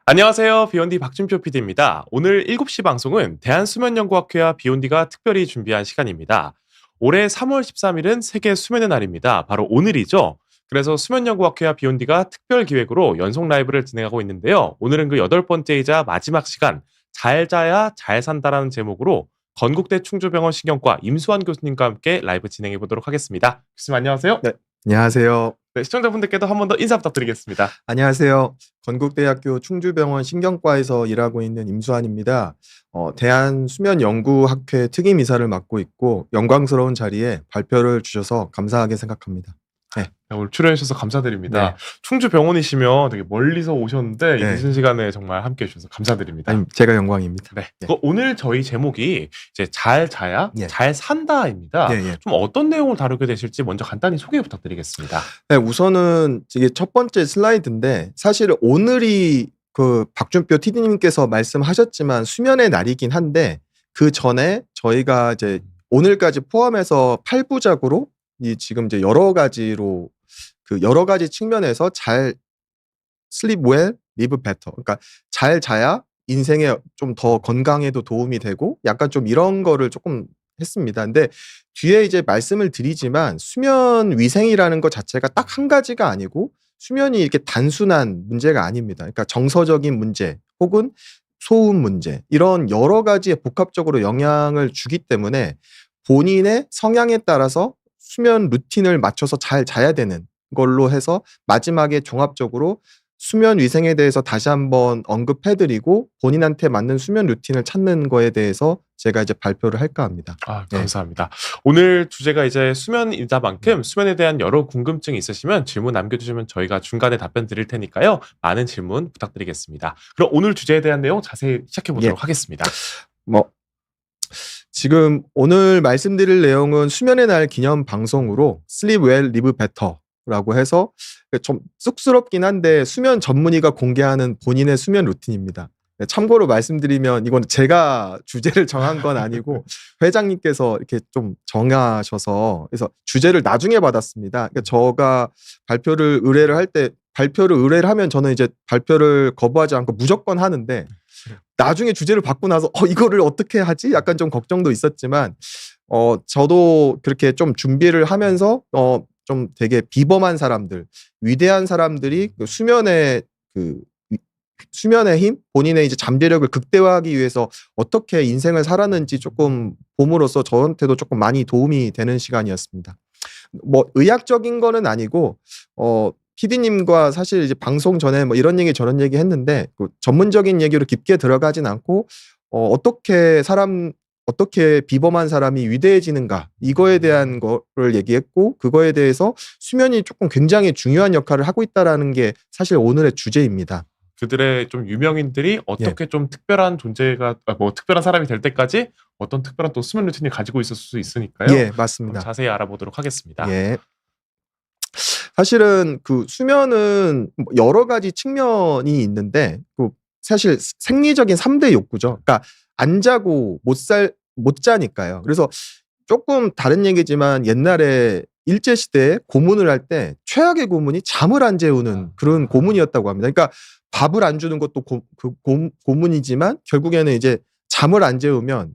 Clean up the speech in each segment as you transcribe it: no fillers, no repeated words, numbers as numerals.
안녕하세요. 비욘디 박준표 PD입니다. 오늘 7시 방송은 대한수면연구학회와 비욘디가 특별히 준비한 시간입니다. 올해 3월 13일은 세계 수면의 날입니다. 바로 오늘이죠. 그래서 수면연구학회와 비욘디가 특별 기획으로 연속 라이브를 진행하고 있는데요. 오늘은 그 8번째이자 마지막 시간, 잘 자야 잘 산다라는 제목으로 건국대 충주병원 신경과 임수환 교수님과 함께 라이브 진행해 보도록 하겠습니다. 교수님 안녕하세요. 네, 안녕하세요. 네, 시청자분들께도 한 번 더 인사 부탁드리겠습니다. 안녕하세요. 건국대학교 충주병원 신경과에서 일하고 있는 임수환입니다. 대한수면연구학회 특임이사를 맡고 있고 영광스러운 자리에 발표를 주셔서 감사하게 생각합니다. 네. 오늘 출연해 주셔서 감사드립니다. 네. 충주 병원이시면 되게 멀리서 오셨는데 이 네. 늦은 시간에 정말 함께 해주셔서 감사드립니다. 아니, 제가 영광입니다. 네. 네. 오늘 저희 제목이 이제 잘 자야 예. 잘 산다입니다. 예. 좀 어떤 내용을 다루게 되실지 먼저 간단히 소개 부탁드리겠습니다. 네, 우선은 이게 첫 번째 슬라이드인데 사실 오늘이 그 박준표 TD님께서 말씀하셨지만 수면의 날이긴 한데 그 전에 저희가 이제 오늘까지 포함해서 8부작으로 이 지금 이제 여러 가지 측면에서 잘 sleep well, live better. 그러니까 잘 자야 인생에 좀 더 건강에도 도움이 되고 약간 좀 이런 거를 조금 했습니다. 근데 뒤에 이제 말씀을 드리지만 수면 위생이라는 것 자체가 딱 한 가지가 아니고 수면이 이렇게 단순한 문제가 아닙니다. 그러니까 정서적인 문제 혹은 소음 문제 이런 여러 가지에 복합적으로 영향을 주기 때문에 본인의 성향에 따라서 수면 루틴을 맞춰서 잘 자야 되는 걸로 해서 마지막에 종합적으로 수면 위생에 대해서 다시 한번 언급해드리고 본인한테 맞는 수면 루틴을 찾는 거에 대해서 제가 이제 발표를 할까 합니다. 네. 감사합니다. 오늘 주제가 이제 수면이다 만큼 수면에 대한 여러 궁금증이 있으시면 질문 남겨주시면 저희가 중간에 답변 드릴 테니까요. 많은 질문 부탁드리겠습니다. 그럼 오늘 주제에 대한 내용 자세히 시작해 보도록 하겠습니다. 지금 오늘 말씀드릴 내용은 수면의 날 기념 방송으로 Sleep Well, Live Better 라고 해서 좀 쑥스럽긴 한데 수면 전문의가 공개하는 본인의 수면 루틴입니다. 참고로 말씀드리면 이건 제가 주제를 정한 건 아니고 회장님께서 이렇게 좀 정하셔서 그래서 주제를 나중에 받았습니다. 그러니까 제가 발표를 의뢰를 하면 저는 이제 발표를 거부하지 않고 무조건 하는데 나중에 주제를 받고 나서 이거를 어떻게 하지? 약간 좀 걱정도 있었지만 저도 그렇게 좀 준비를 하면서 좀 되게 비범한 사람들, 위대한 사람들이 수면의 힘, 본인의 이제 잠재력을 극대화하기 위해서 어떻게 인생을 살았는지 조금 봄으로써 저한테도 조금 많이 도움이 되는 시간이었습니다. 의학적인 거는 아니고, PD님과 사실 이제 방송 전에 이런 얘기 저런 얘기 했는데, 전문적인 얘기로 깊게 들어가진 않고, 어떻게 비범한 사람이 위대해지는가 이거에 대한 거를 얘기했고 그거에 대해서 수면이 조금 굉장히 중요한 역할을 하고 있다라는 게 사실 오늘의 주제입니다. 그들의 좀 유명인들이 어떻게 좀 특별한 존재가 특별한 사람이 될 때까지 어떤 특별한 또 수면 루틴을 가지고 있을 수 있으니까요. 예, 맞습니다. 자세히 알아보도록 하겠습니다. 예. 사실은 그 수면은 여러 가지 측면이 있는데 사실 생리적인 3대 욕구죠. 그러니까 안 자고 못 자니까요. 그래서 조금 다른 얘기지만 옛날에 일제시대에 고문을 할 때 최악의 고문이 잠을 안 재우는 그런 고문이었다고 합니다. 그러니까 밥을 안 주는 것도 고문이지만 결국에는 이제 잠을 안 재우면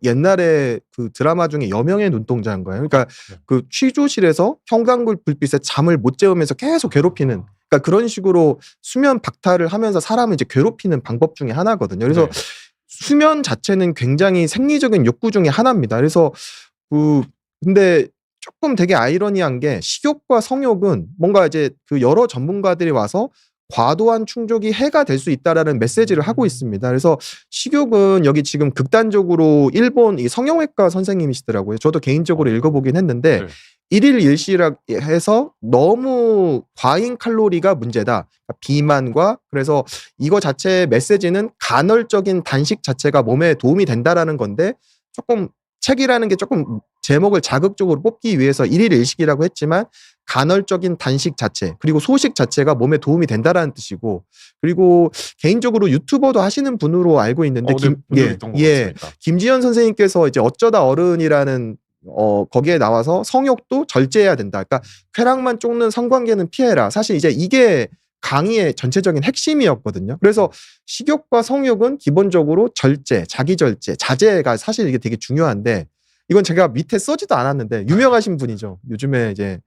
옛날에 그 드라마 중에 여명의 눈동자인가요? 그러니까 그 취조실에서 형광불 불빛에 잠을 못 재우면서 계속 괴롭히는 그러니까 그런 식으로 수면 박탈을 하면서 사람을 이제 괴롭히는 방법 중에 하나거든요. 그래서 수면 자체는 굉장히 생리적인 욕구 중에 하나입니다. 그래서 근데 조금 되게 아이러니한 게 식욕과 성욕은 뭔가 이제 그 여러 전문가들이 와서 과도한 충족이 해가 될 수 있다라는 메시지를 하고 있습니다. 그래서 식욕은 여기 지금 극단적으로 일본 이 성형외과 선생님이시더라고요. 저도 개인적으로 읽어보긴 했는데 일일 일시라 해서 너무 과잉 칼로리가 문제다. 비만과 그래서 이거 자체의 메시지는 간헐적인 단식 자체가 몸에 도움이 된다라는 건데 조금 책이라는 게 조금 제목을 자극적으로 뽑기 위해서 일일 일식이라고 했지만 간헐적인 단식 자체 그리고 소식 자체가 몸에 도움이 된다라는 뜻이고 그리고 개인적으로 유튜버도 하시는 분으로 알고 있는데 김지현 선생님께서 이제 어쩌다 어른이라는 거기에 나와서 성욕도 절제해야 된다. 그러니까 쾌락만 쫓는 성관계는 피해라. 사실 이제 이게 강의의 전체적인 핵심이었거든요. 그래서 식욕과 성욕은 기본적으로 절제, 자기 절제, 자제가 사실 이게 되게 중요한데 이건 제가 밑에 써지도 않았는데 유명하신 분이죠. 요즘에 이제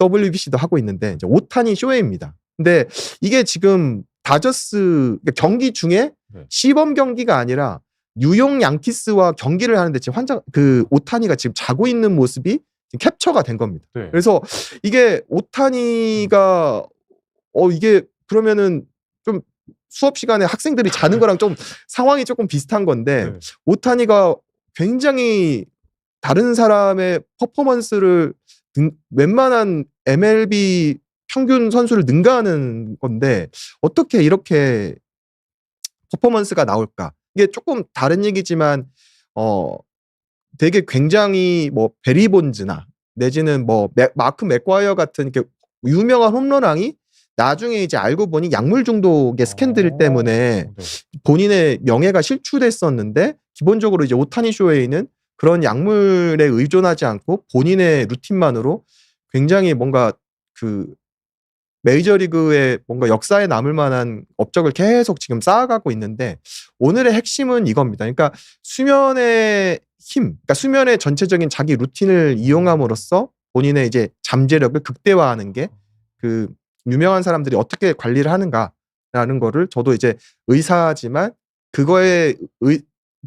WBC도 하고 있는데 이제 오타니 쇼헤이입니다. 근데 이게 지금 다저스 그러니까 경기 중에 네. 시범 경기가 아니라 뉴욕 양키스와 경기를 하는데 지금 그 오타니가 지금 자고 있는 모습이 지금 캡처가 된 겁니다. 네. 그래서 이게 오타니가 이게 그러면은 좀 수업 시간에 학생들이 자는 거랑 좀 상황이 조금 비슷한 건데 네. 오타니가 굉장히 다른 사람의 퍼포먼스를 웬만한 MLB 평균 선수를 능가하는 건데 어떻게 이렇게 퍼포먼스가 나올까? 이게 조금 다른 얘기지만 되게 굉장히 뭐 베리 본즈나 내지는 뭐 마크 맥과이어 같은 이렇게 유명한 홈런왕이 나중에 이제 알고 보니 약물 중독의 스캔들 때문에 네. 본인의 명예가 실추됐었는데 기본적으로 이제 오타니 쇼헤이는 그런 약물에 의존하지 않고 본인의 루틴만으로 굉장히 뭔가 그 메이저리그의 뭔가 역사에 남을 만한 업적을 계속 지금 쌓아가고 있는데 오늘의 핵심은 이겁니다. 그러니까 수면의 힘, 그러니까 수면의 전체적인 자기 루틴을 이용함으로써 본인의 이제 잠재력을 극대화하는 게 그 유명한 사람들이 어떻게 관리를 하는가라는 거를 저도 이제 의사지만 그거에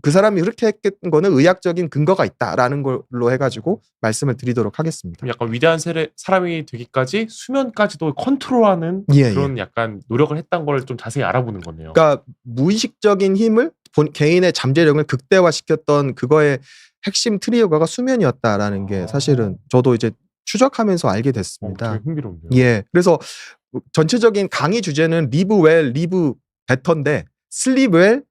그 사람이 그렇게 했던 거는 의학적인 근거가 있다라는 걸로 해가지고 말씀을 드리도록 하겠습니다. 그럼 약간 위대한 사람이 되기까지 수면까지도 컨트롤하는 예, 그런 약간 노력을 했던 걸 좀 자세히 알아보는 거네요. 그러니까 무의식적인 힘을 개인의 잠재력을 극대화시켰던 그거의 핵심 트리거가 수면이었다라는 게 사실은 저도 이제 추적하면서 알게 됐습니다. 되게 흥미로운데요. 예. 그래서 전체적인 강의 주제는 live well, live better인데 sleep well,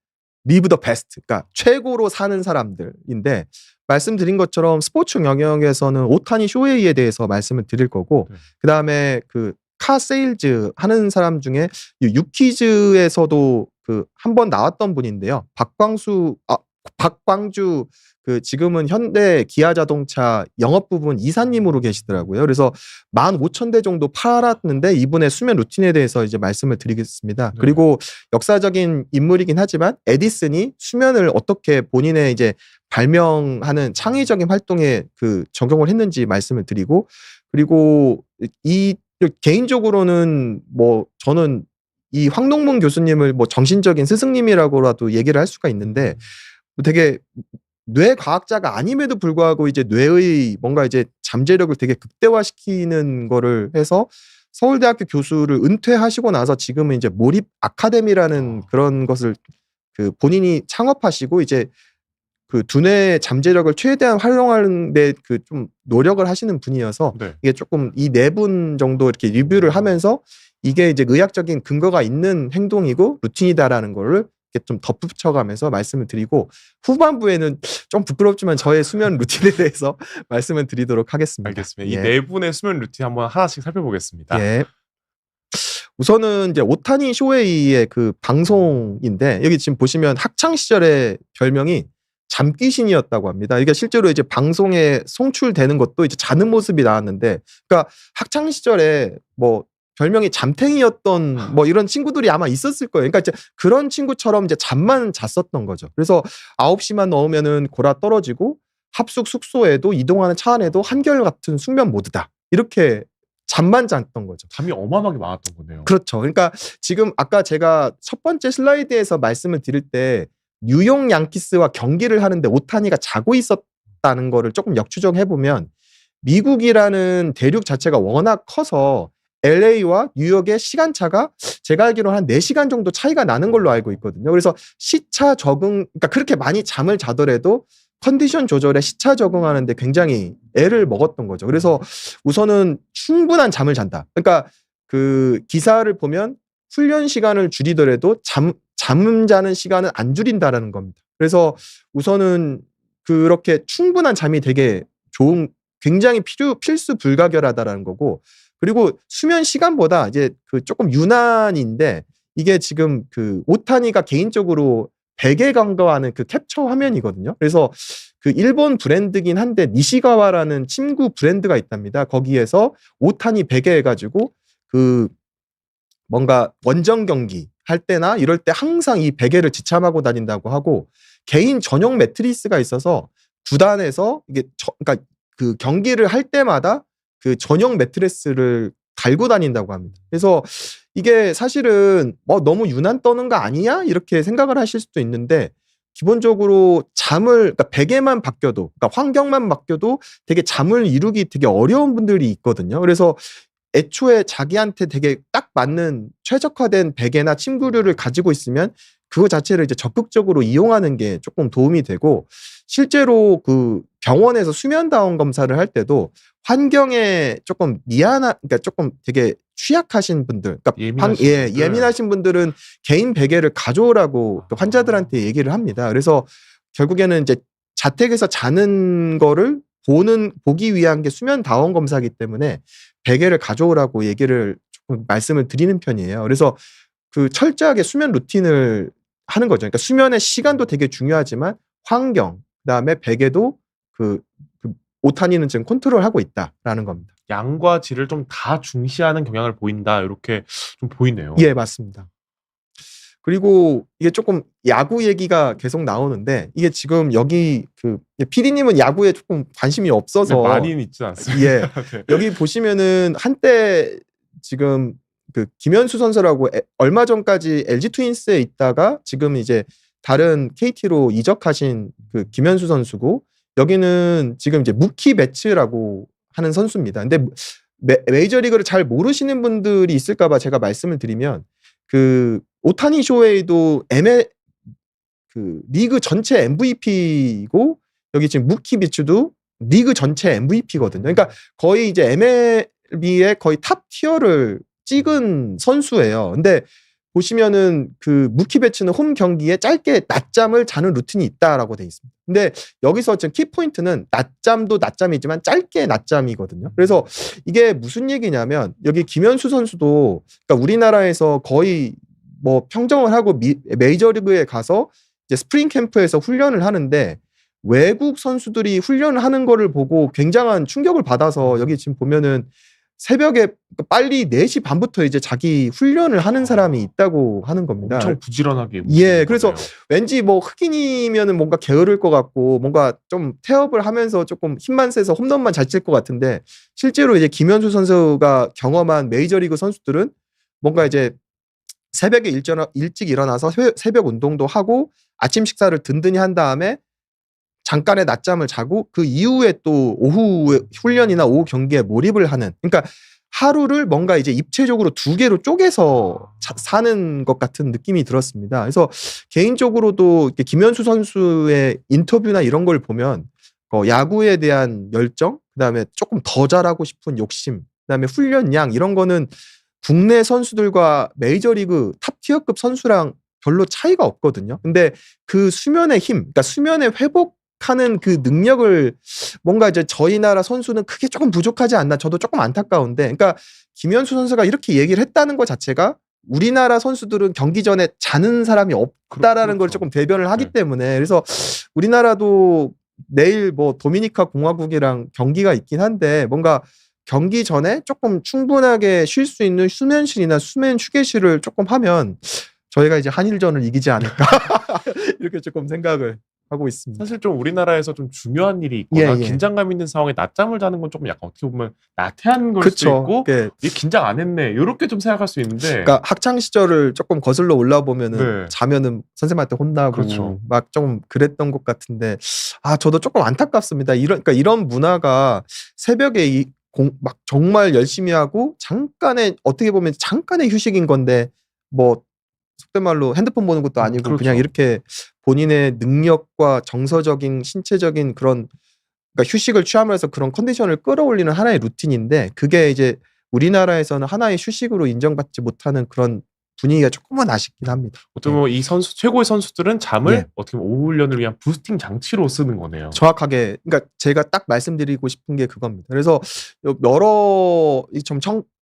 live the best. 그러니까 최고로 사는 사람들인데 말씀드린 것처럼 스포츠 영역에서는 오타니 쇼헤이에 대해서 말씀을 드릴 거고 네. 그다음에 그 카 세일즈 하는 사람 중에 유퀴즈에서도 그 한 번 나왔던 분인데요. 박광주 그 지금은 현대 기아자동차 영업 부분 이사님으로 계시더라고요. 그래서 15,000대 정도 팔았는데 이분의 수면 루틴에 대해서 이제 말씀을 드리겠습니다. 네. 그리고 역사적인 인물이긴 하지만 에디슨이 수면을 어떻게 본인의 이제 발명하는 창의적인 활동에 그 적용을 했는지 말씀을 드리고 그리고 이 개인적으로는 뭐 저는 이 황동문 교수님을 뭐 정신적인 스승님이라고라도 얘기를 할 수가 있는데 되게 뇌과학자가 아님에도 불구하고 이제 뇌의 뭔가 이제 잠재력을 되게 극대화시키는 거를 해서 서울대학교 교수를 은퇴하시고 나서 지금은 이제 몰입 아카데미라는 그런 것을 그 본인이 창업하시고 이제 그 두뇌의 잠재력을 최대한 활용하는데 그 좀 노력을 하시는 분이어서 네. 이게 조금 이 네 분 정도 이렇게 리뷰를 하면서 이게 이제 의학적인 근거가 있는 행동이고 루틴이다라는 거를 이렇게 좀 덧붙여가면서 말씀을 드리고 후반부에는 좀 부끄럽지만 저의 수면 루틴에 대해서 말씀을 드리도록 하겠습니다. 알겠습니다. 예. 이 네 분의 수면 루틴 한번 하나씩 살펴보겠습니다. 예. 우선은 이제 오타니 쇼헤이의 그 방송인데 여기 지금 보시면 학창 시절의 별명이 잠귀신이었다고 합니다. 이게 실제로 이제 방송에 송출되는 것도 이제 자는 모습이 나왔는데, 그러니까 학창 시절에 뭐 별명이 잠탱이였던 뭐 이런 친구들이 아마 있었을 거예요. 그러니까 이제 그런 친구처럼 이제 잠만 잤었던 거죠. 그래서 9시만 넘으면은 골아 떨어지고 합숙 숙소에도 이동하는 차 안에도 한결같은 숙면 모드다. 이렇게 잠만 잤던 거죠. 잠이 어마어마하게 많았던 거네요. 그렇죠. 그러니까 지금 아까 제가 첫 번째 슬라이드에서 말씀을 드릴 때 뉴욕 양키스와 경기를 하는데 오타니가 자고 있었다는 거를 조금 역추정해 보면 미국이라는 대륙 자체가 워낙 커서 LA와 뉴욕의 시간차가 제가 알기로는 한 4시간 정도 차이가 나는 걸로 알고 있거든요. 그래서 시차 적응, 그러니까 그렇게 많이 잠을 자더라도 컨디션 조절에 시차 적응하는데 굉장히 애를 먹었던 거죠. 그래서 우선은 충분한 잠을 잔다. 그러니까 그 기사를 보면 훈련 시간을 줄이더라도 잠 자는 시간은 안 줄인다라는 겁니다. 그래서 우선은 그렇게 충분한 잠이 되게 좋은, 굉장히 필수 불가결하다라는 거고, 그리고 수면 시간보다 이제 그 조금 유난인데 이게 지금 그 오타니가 개인적으로 베개 간과하는 그 캡처 화면이거든요. 그래서 그 일본 브랜드긴 한데 니시가와라는 침구 브랜드가 있답니다. 거기에서 오타니 베개 해가지고 그 뭔가 원정 경기 할 때나 이럴 때 항상 이 베개를 지참하고 다닌다고 하고 개인 전용 매트리스가 있어서 구단에서 이게 그러니까 그 경기를 할 때마다 그 전용 매트리스를 달고 다닌다고 합니다. 그래서 이게 사실은 너무 유난 떠는 거 아니야? 이렇게 생각을 하실 수도 있는데 기본적으로 그러니까 베개만 바뀌어도, 그러니까 환경만 바뀌어도 되게 잠을 이루기 되게 어려운 분들이 있거든요. 그래서 애초에 자기한테 되게 딱 맞는 최적화된 베개나 침구류를 가지고 있으면 그거 자체를 이제 적극적으로 이용하는 게 조금 도움이 되고, 실제로 그 병원에서 수면다운 검사를 할 때도 환경에 조금 그러니까 조금 되게 취약하신 분들, 그러니까 예민하신 분들. 예민하신 분들은 개인 베개를 가져오라고 또 환자들한테 얘기를 합니다. 그래서 결국에는 이제 자택에서 자는 거를 보기 위한 게 수면다운 검사이기 때문에 베개를 가져오라고 얘기를 조금 말씀을 드리는 편이에요. 그래서 그 철저하게 수면 루틴을 하는 거죠. 그러니까 수면의 시간도 되게 중요하지만 환경, 그다음에 베개도 그 오타니는 지금 컨트롤하고 있다라는 겁니다. 양과 질을 좀 다 중시하는 경향을 보인다. 이렇게 좀 보이네요. 예, 맞습니다. 그리고 이게 조금 야구 얘기가 계속 나오는데 이게 지금 여기 그 PD님은 야구에 조금 관심이 없어서 많이는 있지 않습니다. 예. 네. 여기 보시면은 한때 지금 그 김현수 선수라고 얼마 전까지 LG 트윈스에 있다가 지금 이제 다른 KT로 이적하신 그 김현수 선수고, 여기는 지금 이제 무키 배츠라고 하는 선수입니다. 근데 메이저리그를 잘 모르시는 분들이 있을까봐 제가 말씀을 드리면, 그 오타니 쇼헤이도 그 리그 전체 MVP고 여기 지금 무키 배츠도 리그 전체 MVP거든요. 그러니까 거의 이제 MLB의 거의 탑 티어를 찍은 선수예요. 근데 보시면은 그 무키 배츠는 홈 경기에 짧게 낮잠을 자는 루틴이 있다라고 돼 있습니다. 근데 여기서 지금 키포인트는 낮잠도 낮잠이지만 짧게 낮잠이거든요. 그래서 이게 무슨 얘기냐면 여기 김현수 선수도 그러니까 우리나라에서 거의 뭐 평정을 하고 메이저리그에 가서 이제 스프링 캠프에서 훈련을 하는데 외국 선수들이 훈련을 하는 거를 보고 굉장한 충격을 받아서 여기 지금 보면은 새벽에 빨리 4시 반부터 이제 자기 훈련을 하는 사람이 있다고 하는 겁니다. 엄청 부지런하게. 예, 그래서 거네요. 왠지 뭐 흑인이면은 뭔가 게으를 것 같고 뭔가 좀 태업을 하면서 조금 힘만 세서 홈런만 잘 칠 것 같은데 실제로 이제 김현수 선수가 경험한 메이저리그 선수들은 뭔가 이제 새벽에 일찍 일어나서 새벽 운동도 하고 아침 식사를 든든히 한 다음에 잠깐의 낮잠을 자고 그 이후에 또 오후 훈련이나 오후 경기에 몰입을 하는, 그러니까 하루를 뭔가 이제 입체적으로 2개로 쪼개서 사는 것 같은 느낌이 들었습니다. 그래서 개인적으로도 김현수 선수의 인터뷰나 이런 걸 보면 야구에 대한 열정, 그다음에 조금 더 잘하고 싶은 욕심, 그다음에 훈련량 이런 거는 국내 선수들과 메이저리그 탑티어급 선수랑 별로 차이가 없거든요. 근데 그 수면의 힘, 그러니까 수면의 회복하는 그 능력을 뭔가 이제 저희 나라 선수는 크게 조금 부족하지 않나, 저도 조금 안타까운데, 그러니까 김현수 선수가 이렇게 얘기를 했다는 것 자체가 우리나라 선수들은 경기 전에 자는 사람이 없다라는 걸 그렇죠. 조금 대변을 하기 네. 때문에, 그래서 우리나라도 내일 뭐 도미니카 공화국이랑 경기가 있긴 한데 뭔가 경기 전에 조금 충분하게 쉴 수 있는 수면실이나 수면 휴게실을 조금 하면 저희가 이제 한일전을 이기지 않을까 이렇게 조금 생각을 하고 있습니다. 사실 좀 우리나라에서 좀 중요한 일이 있거나 예, 예. 긴장감 있는 상황에 낮잠을 자는 건 조금 약간 어떻게 보면 나태한 걸 수도 그쵸. 있고 예. 이게 긴장 안 했네 이렇게 좀 생각할 수 있는데 그러니까 학창 시절을 조금 거슬러 올라 보면은 네. 자면은 선생님한테 혼나고 그렇죠. 막 좀 그랬던 것 같은데 저도 조금 안타깝습니다. 그러니까 이런 문화가 새벽에 막 정말 열심히 하고 잠깐의 어떻게 보면 잠깐의 휴식인 건데 뭐 속된 말로 핸드폰 보는 것도 아니고 그렇죠. 그냥 이렇게 본인의 능력과 정서적인 신체적인 그런 그러니까 휴식을 취하면서 그런 컨디션을 끌어올리는 하나의 루틴인데 그게 이제 우리나라에서는 하나의 휴식으로 인정받지 못하는 그런 분위기가 조금은 아쉽긴 합니다. 어떻게 보면 이 선수 최고의 선수들은 잠을 예. 어떻게 보면 오후 훈련을 위한 부스팅 장치로 쓰는 거네요. 정확하게 그러니까 제가 딱 말씀드리고 싶은 게 그겁니다. 그래서 여러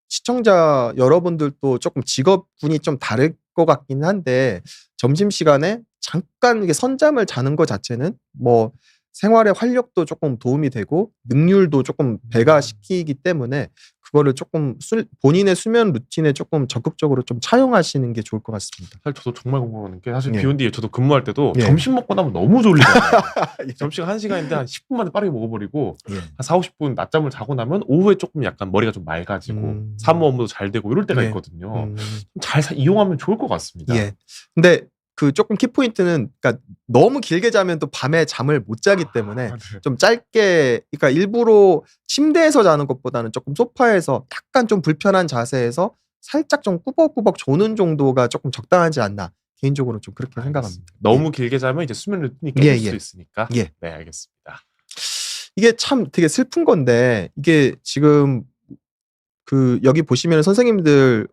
시청자 여러분들도 조금 직업군이 좀 다를 것 같긴 한데 점심시간에 잠깐 이게 선잠을 자는 것 자체는 뭐 생활의 활력도 조금 도움이 되고 능률도 조금 배가시키기 때문에 그거를 조금 본인의 수면 루틴에 조금 적극적으로 좀 차용하시는 게 좋을 것 같습니다. 사실 저도 정말 궁금한 게 사실 예. 비욘디 저도 근무할 때도 예. 점심 먹고 나면 너무 졸리잖아요. 예. 점심 1시간인데 한 10분 만에 빠르게 먹어버리고 예. 한 4, 50분 낮잠을 자고 나면 오후에 조금 약간 머리가 좀 맑아지고 사무 업무도 잘 되고 이럴 때가 예. 있거든요. 잘 이용하면 좋을 것 같습니다. 예. 근데 그 조금 키포인트는 그러니까 너무 길게 자면 또 밤에 잠을 못 자기 때문에 네. 좀 짧게 그러니까 일부러 침대에서 자는 것보다는 조금 소파에서 약간 좀 불편한 자세에서 살짝 좀 꾸벅꾸벅 조는 정도가 조금 적당하지 않나 개인적으로 좀 그렇게 생각합니다. 너무 길게 자면 이제 수면 루틴이 예, 깨질 예. 수 있으니까. 예. 네, 알겠습니다. 이게 참 되게 슬픈 건데 이게 지금 그 여기 보시면 선생님들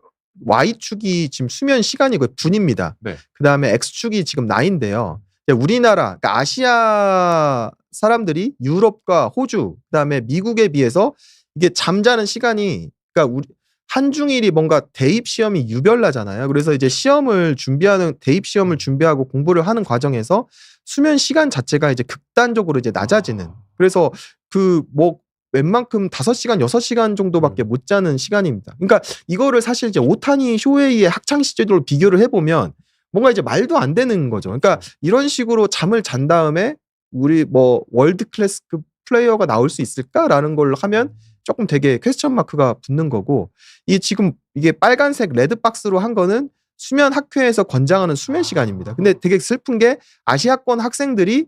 Y축이 지금 수면 시간이 그 분입니다. 네. 그다음에 X축이 지금 나인데요. 우리나라 그러니까 아시아 사람들이 유럽과 호주 그다음에 미국에 비해서 이게 잠자는 시간이 그러니까 우리 한중일이 뭔가 대입 시험이 유별나잖아요. 그래서 이제 시험을 준비하는 대입 시험을 준비하고 공부를 하는 과정에서 수면 시간 자체가 이제 극단적으로 이제 낮아지는. 그래서 그 뭐 웬만큼 5시간, 6시간 정도밖에 못 자는 시간입니다. 그러니까 이거를 사실 이제 오타니 쇼헤이의 학창 시절로 비교를 해보면 뭔가 이제 말도 안 되는 거죠. 그러니까 이런 식으로 잠을 잔 다음에 우리 뭐 월드 클래스급 플레이어가 나올 수 있을까라는 걸로 하면 조금 되게 퀘스천 마크가 붙는 거고 이 지금 이게 빨간색 레드 박스로 한 거는 수면 학회에서 권장하는 수면 시간입니다. 근데 되게 슬픈 게 아시아권 학생들이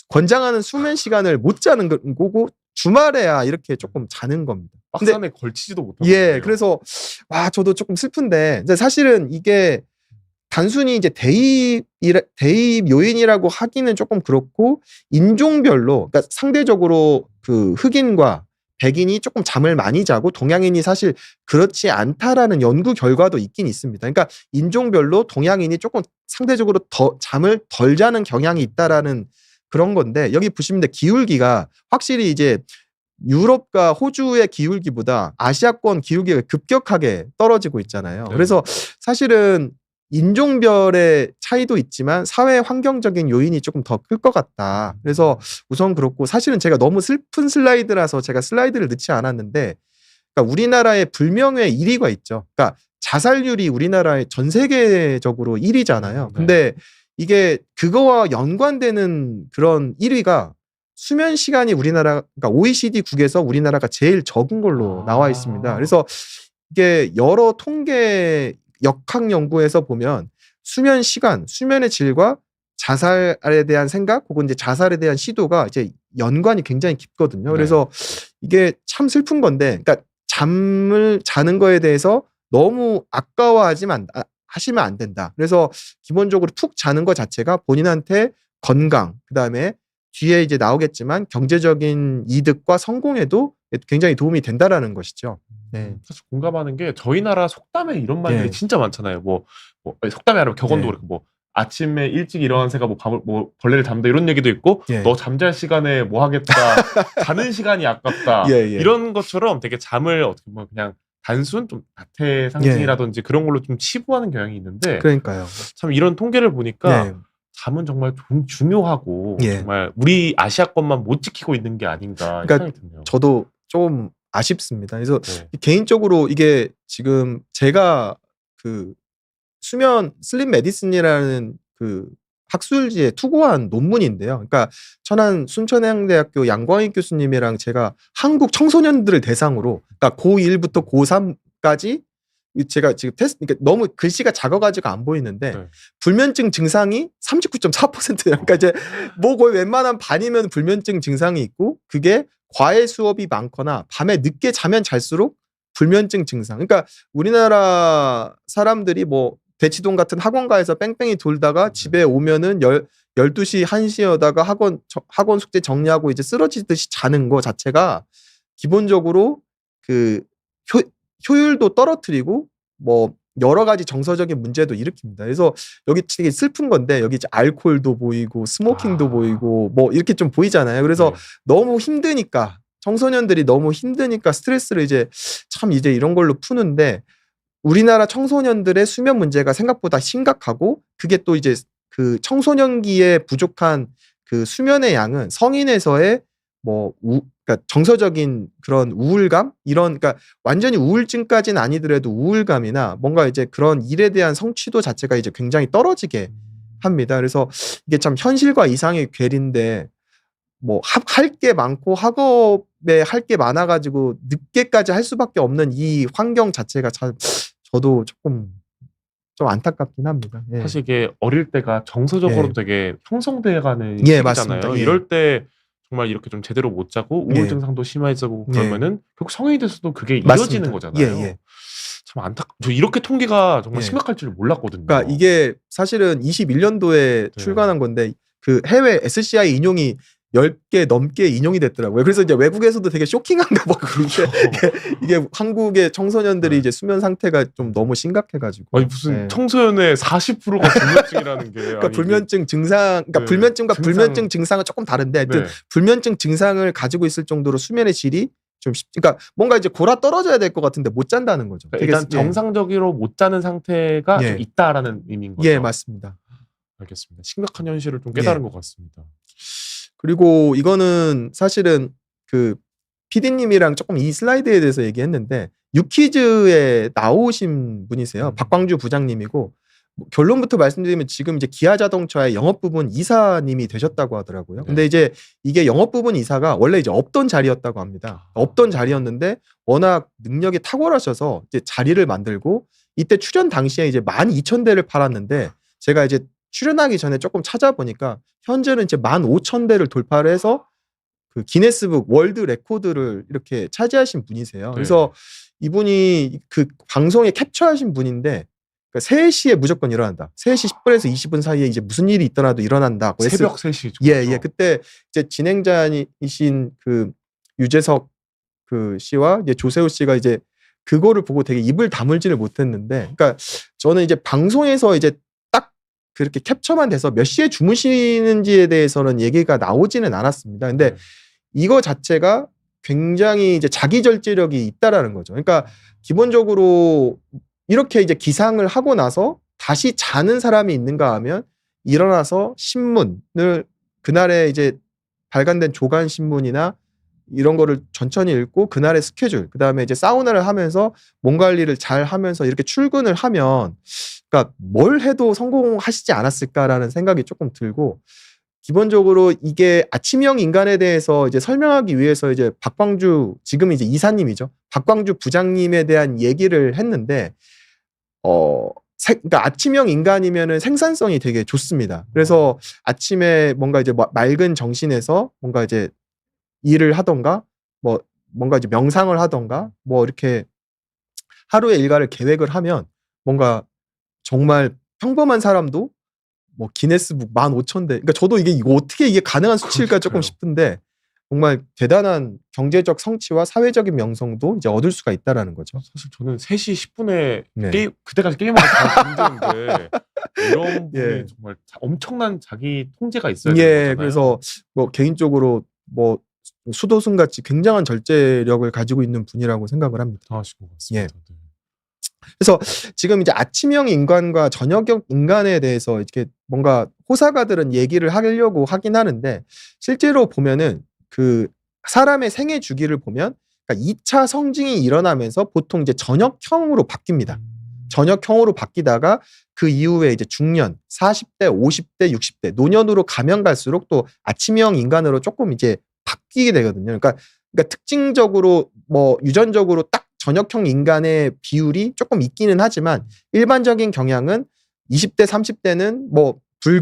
권장하는 수면 시간을 못 자는 거고 주말에야 이렇게 조금 자는 겁니다. 박스 안에 걸치지도 못하고. 예, 그래서 와 저도 조금 슬픈데 근데 사실은 이게 단순히 이제 대입 요인이라고 하기는 조금 그렇고 인종별로 그러니까 상대적으로 그 흑인과 백인이 조금 잠을 많이 자고 동양인이 사실 그렇지 않다라는 연구 결과도 있긴 있습니다. 그러니까 인종별로 동양인이 조금 상대적으로 더 잠을 덜 자는 경향이 있다라는 그런 건데 여기 보시면 기울기가 확실히 이제 유럽과 호주의 기울기보다 아시아권 기울기가 급격하게 떨어지고 있잖아요. 네. 그래서 사실은 인종별의 차이도 있지만 사회 환경적인 요인이 조금 더 클 것 같다. 그래서 우선 그렇고 사실은 제가 너무 슬픈 슬라이드라서 제가 슬라이드를 넣지 않았는데 그러니까 우리나라의 불명예 1위가 있죠. 그러니까 자살률이 우리나라의 전 세계적으로 1위잖아요. 근데 이게 그거와 연관되는 그런 1위가 수면 시간이 우리나라 그러니까 OECD국에서 우리나라가 제일 적은 걸로 나와 있습니다. 그래서 이게 여러 통계 역학 연구에서 보면 수면 시간, 수면의 질과 자살에 대한 생각 혹은 이제 자살에 대한 시도가 이제 연관이 굉장히 깊거든요. 그래서 이게 참 슬픈 건데, 그러니까 잠을 자는 거에 대해서 너무 하시면 안 된다. 그래서 기본적으로 푹 자는 것 자체가 본인한테 건강, 그 다음에 뒤에 이제 나오겠지만 경제적인 이득과 성공에도 굉장히 도움이 된다라는 것이죠. 네. 사실 공감하는 게 저희 나라 속담에 이런 말들이 네. 진짜 많잖아요. 뭐 속담이 아니라 격언도 네. 그렇고 뭐 아침에 일찍 일어난 새가 뭐 벌레를 잡는다 이런 얘기도 있고 예. 너 잠잘 시간에 뭐 하겠다 자는 시간이 아깝다 예, 예. 이런 것처럼 되게 잠을 어떻게 보면 그냥 단순 좀 나태 상징이라든지 그런 걸로 좀 치부하는 경향이 있는데 그러니까요. 참 이런 통계를 보니까 네. 잠은 정말 좀 중요하고 예. 정말 우리 아시아권만 못 지키고 있는 게 아닌가 그러니까 생각이 드네요. 저도 좀 아쉽습니다. 그래서 네. 개인적으로 이게 지금 제가 그 수면 슬립 메디슨이라는 그 학술지에 투고한 논문인데요. 그러니까 천안 순천향대학교 양광익 교수님이랑 제가 한국 청소년들을 대상으로 그러니까 고1부터 고3까지 제가 지금 그러니까 너무 글씨가 작아가지고 안 보이는데 네. 불면증 증상이 39.4%예요. 그러니까 이제 뭐 거의 웬만한 반이면 불면증 증상이 있고 그게 과외 수업이 많거나 밤에 늦게 자면 잘수록 불면증 증상. 그러니까 우리나라 사람들이 뭐 대치동 같은 학원가에서 뺑뺑이 돌다가 집에 오면은 12시, 1시여다가 학원 숙제 정리하고 이제 쓰러지듯이 자는 거 자체가 기본적으로 그 효율도 떨어뜨리고 뭐 여러 가지 정서적인 문제도 일으킵니다. 그래서 여기 되게 슬픈 건데 여기 이제 알코올도 보이고 스모킹도 보이고 뭐 이렇게 좀 보이잖아요. 그래서 너무 힘드니까 청소년들이 너무 힘드니까 스트레스를 이제 이런 걸로 푸는데 우리나라 청소년들의 수면 문제가 생각보다 심각하고 그게 또 이제 그 청소년기에 부족한 그 수면의 양은 성인에서의 그러니까 그러니까 정서적인 그런 우울감 이런 그러니까 완전히 우울증까지는 아니더라도 우울감이나 뭔가 이제 그런 일에 대한 성취도 자체가 이제 굉장히 떨어지게 합니다. 그래서 이게 참 현실과 이상의 괴리인데 뭐 할 게 많고 학업에 할 게 많아가지고 늦게까지 할 수밖에 없는 이 환경 자체가 참 저도 조금 좀 안타깝긴 합니다. 예. 사실 이게 어릴 때가 정서적으로도 예. 되게 형성돼가는 예, 시기잖아요. 맞습니다. 예. 이럴 때 정말 이렇게 좀 제대로 못 자고 우울 예. 증상도 심해지고 예. 그러면은 결국 성인이 돼서도 그게 맞습니다. 이어지는 거잖아요. 예. 참 저 이렇게 통계가 정말 예. 심각할 줄 몰랐거든요. 그러니까 이게 사실은 21년도에 네. 출간한 건데 그 해외 SCI 인용이 10개 넘게 인용이 됐더라고요. 그래서 이제 외국에서도 되게 쇼킹한가 봐. 그렇죠. 이게 한국의 청소년들이 네. 이제 수면 상태가 좀 너무 심각해가지고. 아니 무슨 예. 청소년의 40%가 불면증이라는 게 그러니까 아니, 불면증 증상, 그러니까 네. 불면증과 증상. 불면증 증상은 조금 다른데, 하여튼 네. 불면증 증상을 가지고 있을 정도로 수면의 질이 좀, 그러니까 뭔가 이제 골아 떨어져야 될 것 같은데 못 잔다는 거죠. 그러니까 일단 되게, 정상적으로 못 자는 상태가 예. 좀 있다라는 의미인 거죠. 예, 맞습니다. 알겠습니다. 심각한 현실을 좀 깨달은 예. 것 같습니다. 그리고 이거는 사실은 그 PD님이랑 조금 이 슬라이드에 대해서 얘기했는데 유퀴즈에 나오신 분이세요. 박광주 부장님이고 뭐 결론부터 말씀드리면 지금 이제 기아자동차의 영업 부분 이사님이 되셨다고 하더라고요. 근데 네. 이제 이게 영업 부분 이사가 원래 이제 없던 자리였다고 합니다. 없던 자리였는데 워낙 능력이 탁월하셔서 이제 자리를 만들고 이때 출연 당시에 이제 12,000대를 팔았는데 제가 이제 출연하기 전에 조금 찾아보니까 현재는 이제 15,000대를 돌파를 해서 그 기네스북 월드 레코드를 이렇게 차지하신 분이세요. 그래서 이분이 그 방송에 캡처하신 분인데 그러니까 3시에 무조건 일어난다. 3시 10분에서 20분 사이에 이제 무슨 일이 있더라도 일어난다. 새벽 3시. 예. 그때 이제 진행자이신 그 유재석 그 씨와 이제 조세호 씨가 이제 그거를 보고 되게 입을 다물지를 못했는데 그러니까 저는 이제 방송에서 이제 그렇게 캡처만 돼서 몇 시에 주무시는지에 대해서는 얘기가 나오지는 않았습니다. 근데 이거 자체가 굉장히 이제 자기 절제력이 있다라는 거죠. 그러니까 기본적으로 이렇게 이제 기상을 하고 나서 다시 자는 사람이 있는가 하면 일어나서 신문을 그날에 이제 발간된 조간 신문이나 이런 거를 천천히 읽고 그날의 스케줄, 그다음에 이제 사우나를 하면서 몸 관리를 잘 하면서 이렇게 출근을 하면 그러니까 뭘 해도 성공하시지 않았을까라는 생각이 조금 들고 기본적으로 이게 아침형 인간에 대해서 이제 설명하기 위해서 이제 박광주 지금 이제 이사님이죠. 박광주 부장님에 대한 얘기를 했는데 그러니까 아침형 인간이면은 생산성이 되게 좋습니다. 그래서 아침에 뭔가 이제 맑은 정신에서 뭔가 이제 일을 하던가 뭐 뭔가 이제 명상을 하던가 뭐 이렇게 하루의 일과를 계획을 하면 뭔가 정말 평범한 사람도 뭐 기네스북 15,000대 그러니까 저도 이거 어떻게 이게 가능한 수치일까 조금 싶은데 정말 대단한 경제적 성취와 사회적인 명성도 이제 얻을 수가 있다라는 거죠. 사실 저는 3시 10분에 네. 그때까지 게임하고 다 힘든데 이런 분이 예. 정말 엄청난 자기 통제가 있어야 되는 거잖아요. 그래서 뭐 개인적으로 뭐 수도승 같이 굉장한 절제력을 가지고 있는 분이라고 생각을 합니다. 대단하신 것 같습니다. 네. 그래서 지금 이제 아침형 인간과 저녁형 인간에 대해서 이렇게 뭔가 호사가들은 얘기를 하려고 하긴 하는데 실제로 보면은 그 사람의 생애 주기를 보면 그러니까 2차 성징이 일어나면서 보통 이제 저녁형으로 바뀝니다. 저녁형으로 바뀌다가 그 이후에 이제 중년, 40대, 50대, 60대, 노년으로 가면 갈수록 또 아침형 인간으로 조금 이제 바뀌게 되거든요. 그러니까 특징적으로 뭐 유전적으로 딱 저녁형 인간의 비율이 조금 있기는 하지만 일반적인 경향은 20대, 30대는 뭐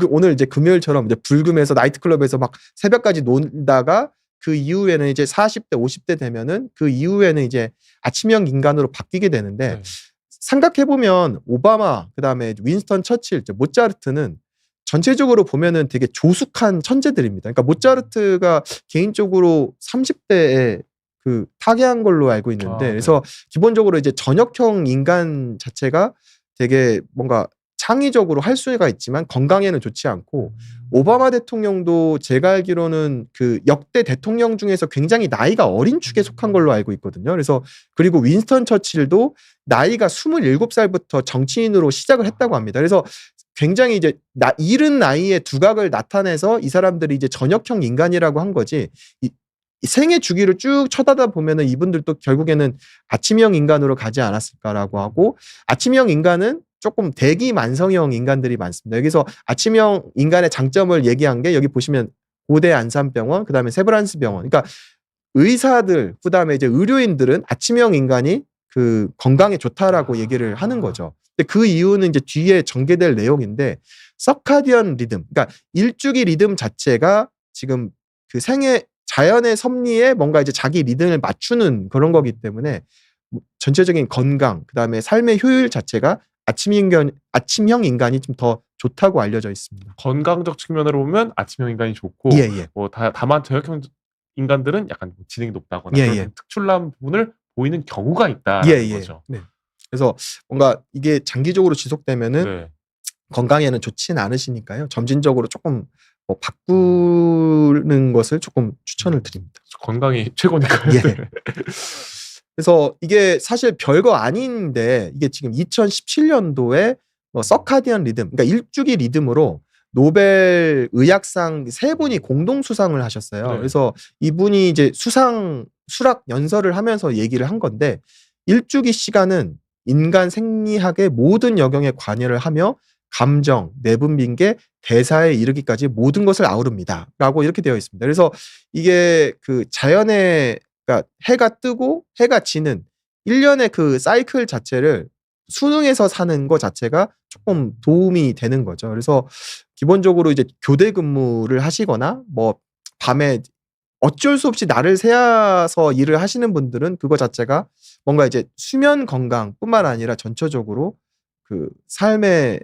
오늘 이제 금요일처럼 이제 불금에서 나이트클럽에서 막 새벽까지 놀다가 그 이후에는 이제 40대, 50대 되면은 그 이후에는 이제 아침형 인간으로 바뀌게 되는데 생각해보면 오바마, 그다음에 윈스턴 처칠, 모차르트는 전체적으로 보면은 되게 조숙한 천재들입니다. 그러니까 모차르트가 개인적으로 30대에 그 타계한 걸로 알고 있는데 그래서 기본적으로 이제 저녁형 인간 자체가 되게 뭔가 창의적으로 할 수가 있지만 건강에는 좋지 않고 오바마 대통령도 제가 알기로는 그 역대 대통령 중에서 굉장히 나이가 어린 축에 속한 걸로 알고 있거든요. 그래서 그리고 윈스턴 처칠도 나이가 27살부터 정치인으로 시작을 했다고 합니다. 그래서 굉장히 이제 이른 나이에 두각을 나타내서 이 사람들이 이제 저녁형 인간이라고 한 거지 이 생애 주기를 쭉 쳐다다 보면은 이분들도 결국에는 아침형 인간으로 가지 않았을까라고 하고, 아침형 인간은 조금 대기 만성형 인간들이 많습니다. 여기서 아침형 인간의 장점을 얘기한 게 여기 보시면 고대 안산병원, 그다음에 세브란스 병원. 그러니까 의사들, 그다음에 이제 의료인들은 아침형 인간이 그 건강에 좋다라고 얘기를 하는 거죠. 근데 그 이유는 이제 뒤에 전개될 내용인데, 서카디언 리듬, 그러니까 일주기 리듬 자체가 지금 그 생애 자연의 섭리에 뭔가 이제 자기 리듬을 맞추는 그런 거기 때문에 전체적인 건강, 그다음에 삶의 효율 자체가 아침형 인간이 좀 더 좋다고 알려져 있습니다. 건강적 측면으로 보면 아침형 인간이 좋고 예, 예. 뭐 다만 저녁형 인간들은 약간 뭐 지능이 높다거나 예, 그런 예. 특출난 부분을 보이는 경우가 있다라는 예, 예. 거죠. 네. 그래서 뭔가 이게 장기적으로 지속되면은 네. 건강에는 좋지는 않으시니까요. 점진적으로 조금 뭐 바꾸는 것을 조금 추천을 드립니다. 건강이 최고니까요. 예. 그래서 이게 사실 별거 아닌데, 이게 지금 2017년도에 서카디언 리듬, 그러니까 일주기 리듬으로 노벨 의학상 3분이 공동 수상을 하셨어요. 네. 그래서 이분이 이제 수락 연설을 하면서 얘기를 한 건데, 일주기 시간은 인간 생리학의 모든 영역에 관여를 하며 감정, 내분비계, 대사에 이르기까지 모든 것을 아우릅니다. 라고 이렇게 되어 있습니다. 그래서 이게 그 자연의, 그러니까 해가 뜨고 해가 지는 1년의 그 사이클 자체를 수능에서 사는 것 자체가 조금 도움이 되는 거죠. 그래서 기본적으로 이제 교대 근무를 하시거나 뭐 밤에 어쩔 수 없이 날을 새어서 일을 하시는 분들은 그거 자체가 뭔가 이제 수면 건강뿐만 아니라 전체적으로 그 삶의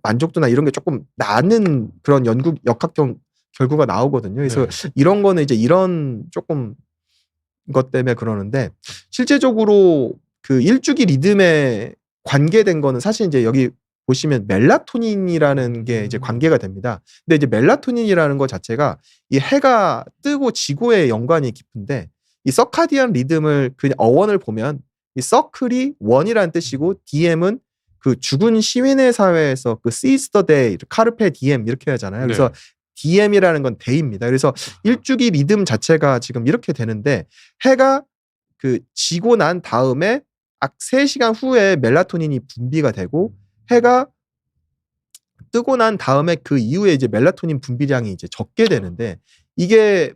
만족도나 이런 게 조금 나는 그런 역학적 결과가 나오거든요. 그래서 네. 이런 거는 이제 이런 조금 것 때문에 그러는데, 실제적으로 그 일주기 리듬에 관계된 거는 사실 이제 여기 보시면 멜라토닌이라는 게 이제 관계가 됩니다. 근데 이제 멜라토닌이라는 것 자체가 이 해가 뜨고 지고의 연관이 깊은데, 이 서카디안 리듬을 그 어원을 보면 이 서클이 원이라는 뜻이고 DM은 그 죽은 시민의 사회에서 그 seize the day, 카르페 디엠 이렇게 하잖아요. 그래서 네. DM이라는 건 데이입니다. 그래서 일주기 리듬 자체가 지금 이렇게 되는데, 해가 그 지고 난 다음에 약 3시간 후에 멜라토닌이 분비가 되고, 해가 뜨고 난 다음에 그 이후에 이제 멜라토닌 분비량이 이제 적게 되는데, 이게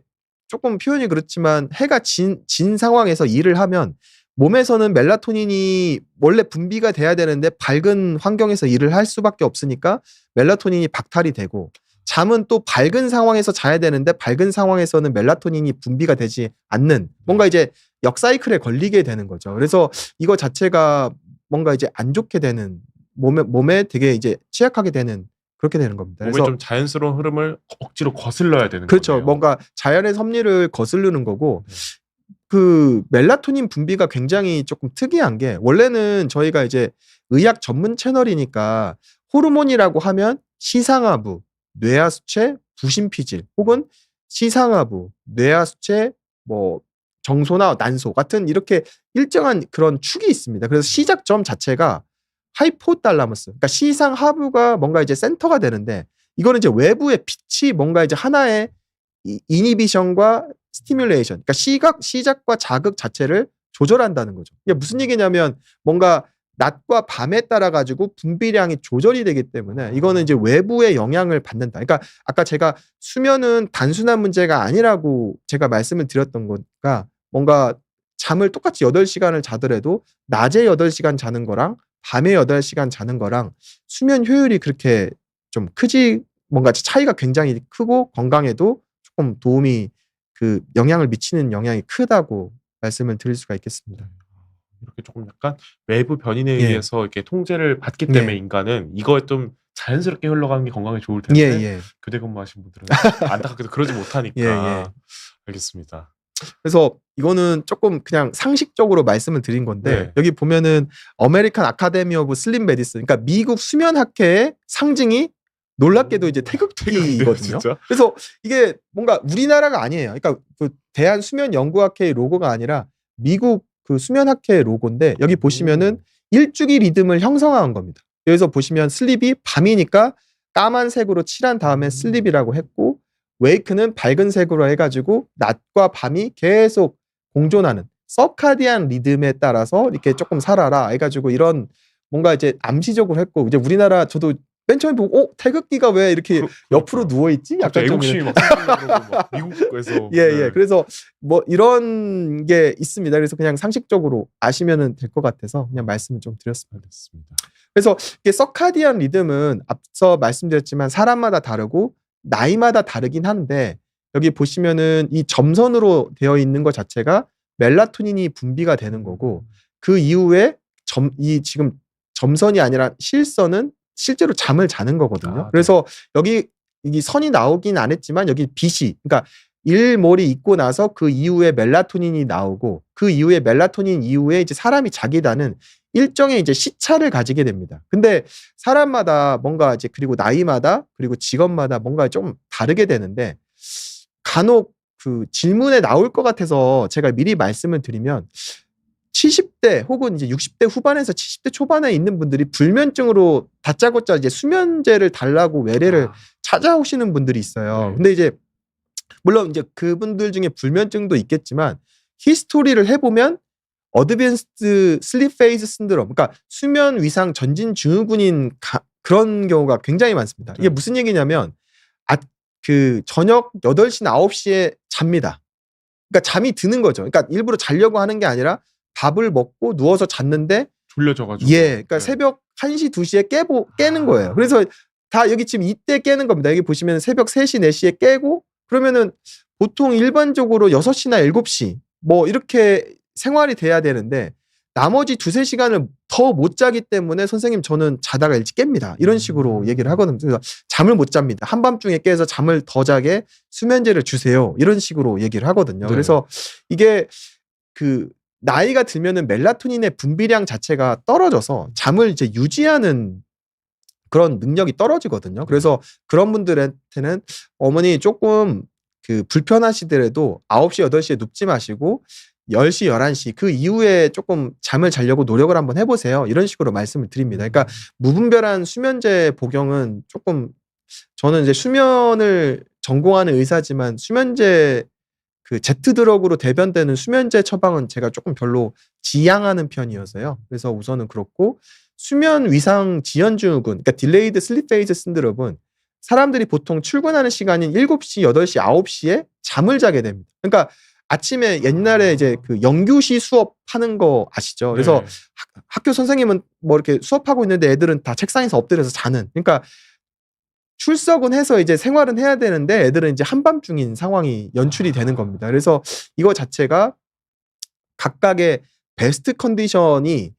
조금 표현이 그렇지만 해가 진 상황에서 일을 하면 몸에서는 멜라토닌이 원래 분비가 돼야 되는데 밝은 환경에서 일을 할 수밖에 없으니까 멜라토닌이 박탈이 되고, 잠은 또 밝은 상황에서 자야 되는데 밝은 상황에서는 멜라토닌이 분비가 되지 않는 뭔가 이제 역사이클에 걸리게 되는 거죠. 그래서 이거 자체가 뭔가 이제 안 좋게 되는, 몸에 되게 이제 취약하게 되는, 그렇게 되는 겁니다. 몸에 그래서 좀 자연스러운 흐름을 억지로 거슬러야 되는 그렇죠. 거네요. 뭔가 자연의 섭리를 거스르는 거고, 그 멜라토닌 분비가 굉장히 조금 특이한 게, 원래는 저희가 이제 의학 전문 채널이니까 호르몬이라고 하면 시상하부, 뇌하수체, 부신피질, 혹은 시상하부, 뇌하수체, 뭐 정소나 난소 같은 이렇게 일정한 그런 축이 있습니다. 그래서 시작점 자체가 하이포달라머스, 그러니까 시상하부가 뭔가 이제 센터가 되는데, 이거는 이제 외부의 빛이 뭔가 이제 하나의 이니비션과 스티뮬레이션, 그러니까 시작과 자극 자체를 조절한다는 거죠. 이게 무슨 얘기냐면, 뭔가 낮과 밤에 따라 가지고 분비량이 조절이 되기 때문에 이거는 이제 외부의 영향을 받는다. 그러니까 아까 제가 수면은 단순한 문제가 아니라고 제가 말씀을 드렸던 거가, 뭔가 잠을 똑같이 8시간을 자더라도 낮에 8시간 자는 거랑 밤에 8시간 자는 거랑 수면 효율이 그렇게 좀 크지, 뭔가 차이가 굉장히 크고 건강에도 조금 도움이, 그 영향을 미치는 영향이 크다고 말씀을 드릴 수가 있겠습니다. 이렇게 조금 약간 외부 변인에 예. 의해서 이렇게 통제를 받기 때문에 예. 인간은 이거에 좀 자연스럽게 흘러가는 게 건강에 좋을 예, 텐데 예. 교대 근무하신 분들은 안타깝게도 그러지 못하니까. 예, 예. 알겠습니다. 그래서 이거는 조금 그냥 상식적으로 말씀을 드린 건데, 네. 여기 보면은 어메리칸 아카데미 오브 슬립 메디슨, 그러니까 미국 수면학회의 상징이 놀랍게도 이제 태극기거든요. 진짜? 그래서 이게 뭔가 우리나라가 아니에요. 그러니까 그 대한 수면 연구학회의 로고가 아니라 미국 그 수면학회의 로고인데, 여기 보시면은 일주기 리듬을 형성한 겁니다. 여기서 보시면 슬립이 밤이니까 까만색으로 칠한 다음에 슬립이라고 했고, 웨이크는 밝은 색으로 해가지고 낮과 밤이 계속 공존하는 서카디안 리듬에 따라서 이렇게 조금 살아라 해가지고 이런 뭔가 이제 암시적으로 했고 이제 우리나라 저도 맨 처음에 보고 태극기가 왜 이렇게 옆으로 누워 있지? 약간 좀 애국심이 막 생기고 막 미국에서 예. 그래서 뭐 이런 게 있습니다. 그래서 그냥 상식적으로 아시면은 될 것 같아서 그냥 말씀을 좀 드렸습니다. 알겠습니다. 그래서 이게 서카디안 리듬은 앞서 말씀드렸지만 사람마다 다르고 나이마다 다르긴 한데 여기 보시면은 이 점선으로 되어 있는 것 자체가 멜라토닌이 분비가 되는 거고 그 이후에 이 지금 점선이 아니라 실선은 실제로 잠을 자는 거거든요. 네. 그래서 여기 이 선이 나오긴 안 했지만 여기 빛이 그러니까 일몰이 있고 나서 그 이후에 멜라토닌이 나오고 그 이후에 멜라토닌 이후에 이제 사람이 자게 되는 일정의 이제 시차를 가지게 됩니다. 근데 사람마다 뭔가 이제 그리고 나이마다 그리고 직업마다 뭔가 좀 다르게 되는데 간혹 그 질문에 나올 것 같아서 제가 미리 말씀을 드리면 70대 혹은 이제 60대 후반에서 70대 초반에 있는 분들이 불면증으로 다짜고짜 이제 수면제를 달라고 외래를 찾아오시는 분들이 있어요. 네. 근데 이제 물론 이제 그분들 중에 불면증도 있겠지만 히스토리를 해보면 어드밴스드 슬립 페이즈 신드롬, 그러니까 수면 위상 전진 증후군인 그런 경우가 굉장히 많습니다. 이게 무슨 얘기냐면 그 저녁 8시나 9시에 잡니다. 그러니까 잠이 드는 거죠. 그러니까 일부러 자려고 하는 게 아니라 밥을 먹고 누워서 잤는데 졸려져가지고 그러니까 새벽 1시, 2시에 깨는 거예요. 그래서 다 여기 지금 이때 깨는 겁니다. 여기 보시면 새벽 3시, 4시에 깨고 그러면은 보통 일반적으로 6시나 7시 뭐 이렇게 생활이 돼야 되는데 나머지 2-3시간을 더 못 자기 때문에 선생님 저는 자다가 일찍 깹니다. 이런 식으로 얘기를 하거든요. 그래서 잠을 못 잡니다. 한밤중에 깨서 잠을 더 자게 수면제를 주세요. 이런 식으로 얘기를 하거든요. 네. 그래서 이게 그 나이가 들면은 멜라토닌의 분비량 자체가 떨어져서 잠을 이제 유지하는 그런 능력이 떨어지거든요. 그래서 그런 분들한테는 어머니 조금 그 불편하시더라도 9시, 8시에 눕지 마시고 10시, 11시 그 이후에 조금 잠을 자려고 노력을 한번 해보세요. 이런 식으로 말씀을 드립니다. 그러니까 무분별한 수면제 복용은 조금 저는 이제 수면을 전공하는 의사지만 수면제 그 제트드럭으로 대변되는 수면제 처방은 제가 조금 별로 지양하는 편이어서요. 그래서 우선은 그렇고 수면 위상 지연증후군, 그러니까 딜레이드 슬립 페이즈 신드롬은 사람들이 보통 출근하는 시간인 7시, 8시, 9시에 잠을 자게 됩니다. 그러니까 아침에 옛날에 이제 그 영규시 수업하는 거 아시죠? 그래서 네. 학교 선생님은 뭐 이렇게 수업하고 있는데 애들은 다 책상에서 엎드려서 자는. 그러니까 출석은 해서 이제 생활은 해야 되는데 애들은 이제 한밤중인 상황이 연출이 되는 겁니다. 그래서 이거 자체가 각각의 베스트 컨디션이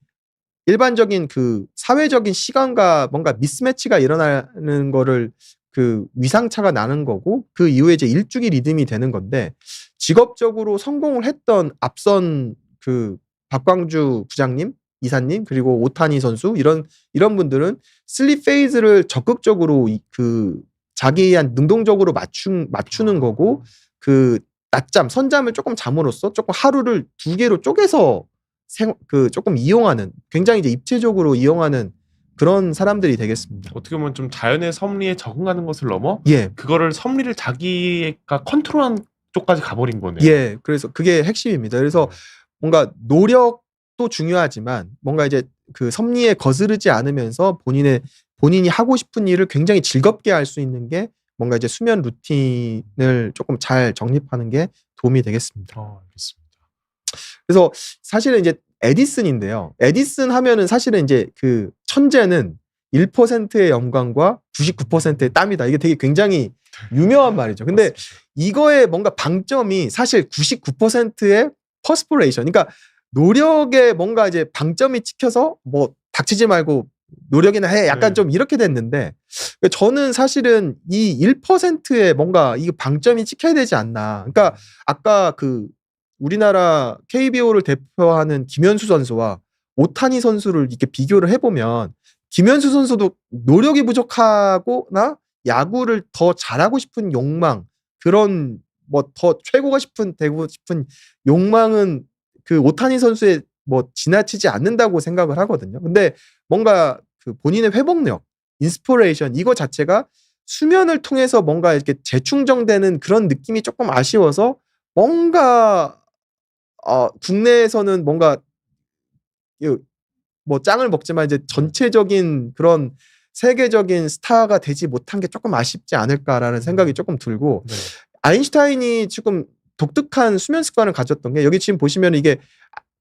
일반적인 그 사회적인 시간과 뭔가 미스매치가 일어나는 거를 그 위상차가 나는 거고 그 이후에 이제 일주기 리듬이 되는 건데 직업적으로 성공을 했던 앞선 그 박광주 부장님, 이사님 그리고 오타니 선수 이런 분들은 슬립 페이즈를 적극적으로 그 자기한 능동적으로 맞추는 거고 그 낮잠, 선잠을 조금 잠으로써 조금 하루를 2개로 쪼개서 그 조금 이용하는 굉장히 이제 입체적으로 이용하는 그런 사람들이 되겠습니다. 어떻게 보면 좀 자연의 섭리에 적응하는 것을 넘어 예. 그거를 섭리를 자기가 컨트롤한 쪽까지 가버린 거네요. 예. 그래서 그게 핵심입니다. 그래서 뭔가 노력도 중요하지만 뭔가 이제 그 섭리에 거스르지 않으면서 본인이 하고 싶은 일을 굉장히 즐겁게 할 수 있는 게 뭔가 이제 수면 루틴을 조금 잘 정립하는 게 도움이 되겠습니다. 알겠습니다. 그래서 사실은 이제 에디슨인데요. 에디슨 하면은 사실은 이제 그 천재는 1%의 영광과 99%의 땀이다. 이게 되게 굉장히 유명한 말이죠. 근데 이거의 뭔가 방점이 사실 99%의 퍼스피레이션. 그러니까 노력에 뭔가 이제 방점이 찍혀서 뭐 닥치지 말고 노력이나 해. 약간 좀 이렇게 됐는데 저는 사실은 이 1%의 뭔가 이 방점이 찍혀야 되지 않나. 그러니까 아까 그 우리나라 KBO를 대표하는 김현수 선수와 오타니 선수를 이렇게 비교를 해보면 김현수 선수도 노력이 부족하거나 야구를 더 잘하고 싶은 욕망 그런 뭐 더 되고 싶은 욕망은 그 오타니 선수의 뭐 지나치지 않는다고 생각을 하거든요. 근데 뭔가 그 본인의 회복력, 인스피레이션 이거 자체가 수면을 통해서 뭔가 이렇게 재충전되는 그런 느낌이 조금 아쉬워서 뭔가 국내에서는 뭔가 뭐 짱을 먹지만 이제 전체적인 그런 세계적인 스타가 되지 못한 게 조금 아쉽지 않을까라는 생각이 조금 들고 네. 아인슈타인이 조금 독특한 수면 습관을 가졌던 게 여기 지금 보시면 이게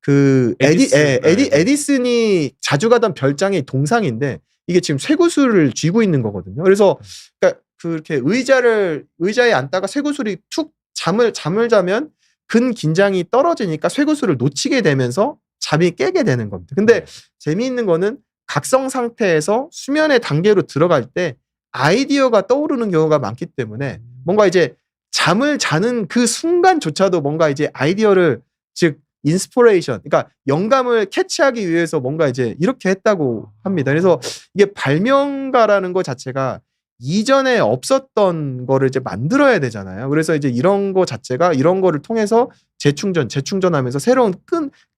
그 에디슨, 네. 에디슨이 자주 가던 별장이 동상인데 이게 지금 쇠구슬을 쥐고 있는 거거든요. 그래서 그러니까 그렇게 의자에 앉다가 쇠구슬이 툭 잠을 자면 근 긴장이 떨어지니까 쇠구슬을 놓치게 되면서 잠이 깨게 되는 겁니다. 근데 재미있는 거는 각성 상태에서 수면의 단계로 들어갈 때 아이디어가 떠오르는 경우가 많기 때문에 뭔가 이제 잠을 자는 그 순간조차도 뭔가 이제 아이디어를 즉 인스피레이션 그러니까 영감을 캐치하기 위해서 뭔가 이제 이렇게 했다고 합니다. 그래서 이게 발명가라는 것 자체가 이전에 없었던 거를 이제 만들어야 되잖아요. 그래서 이제 이런 거 자체가 이런 거를 통해서 재충전하면서 새로운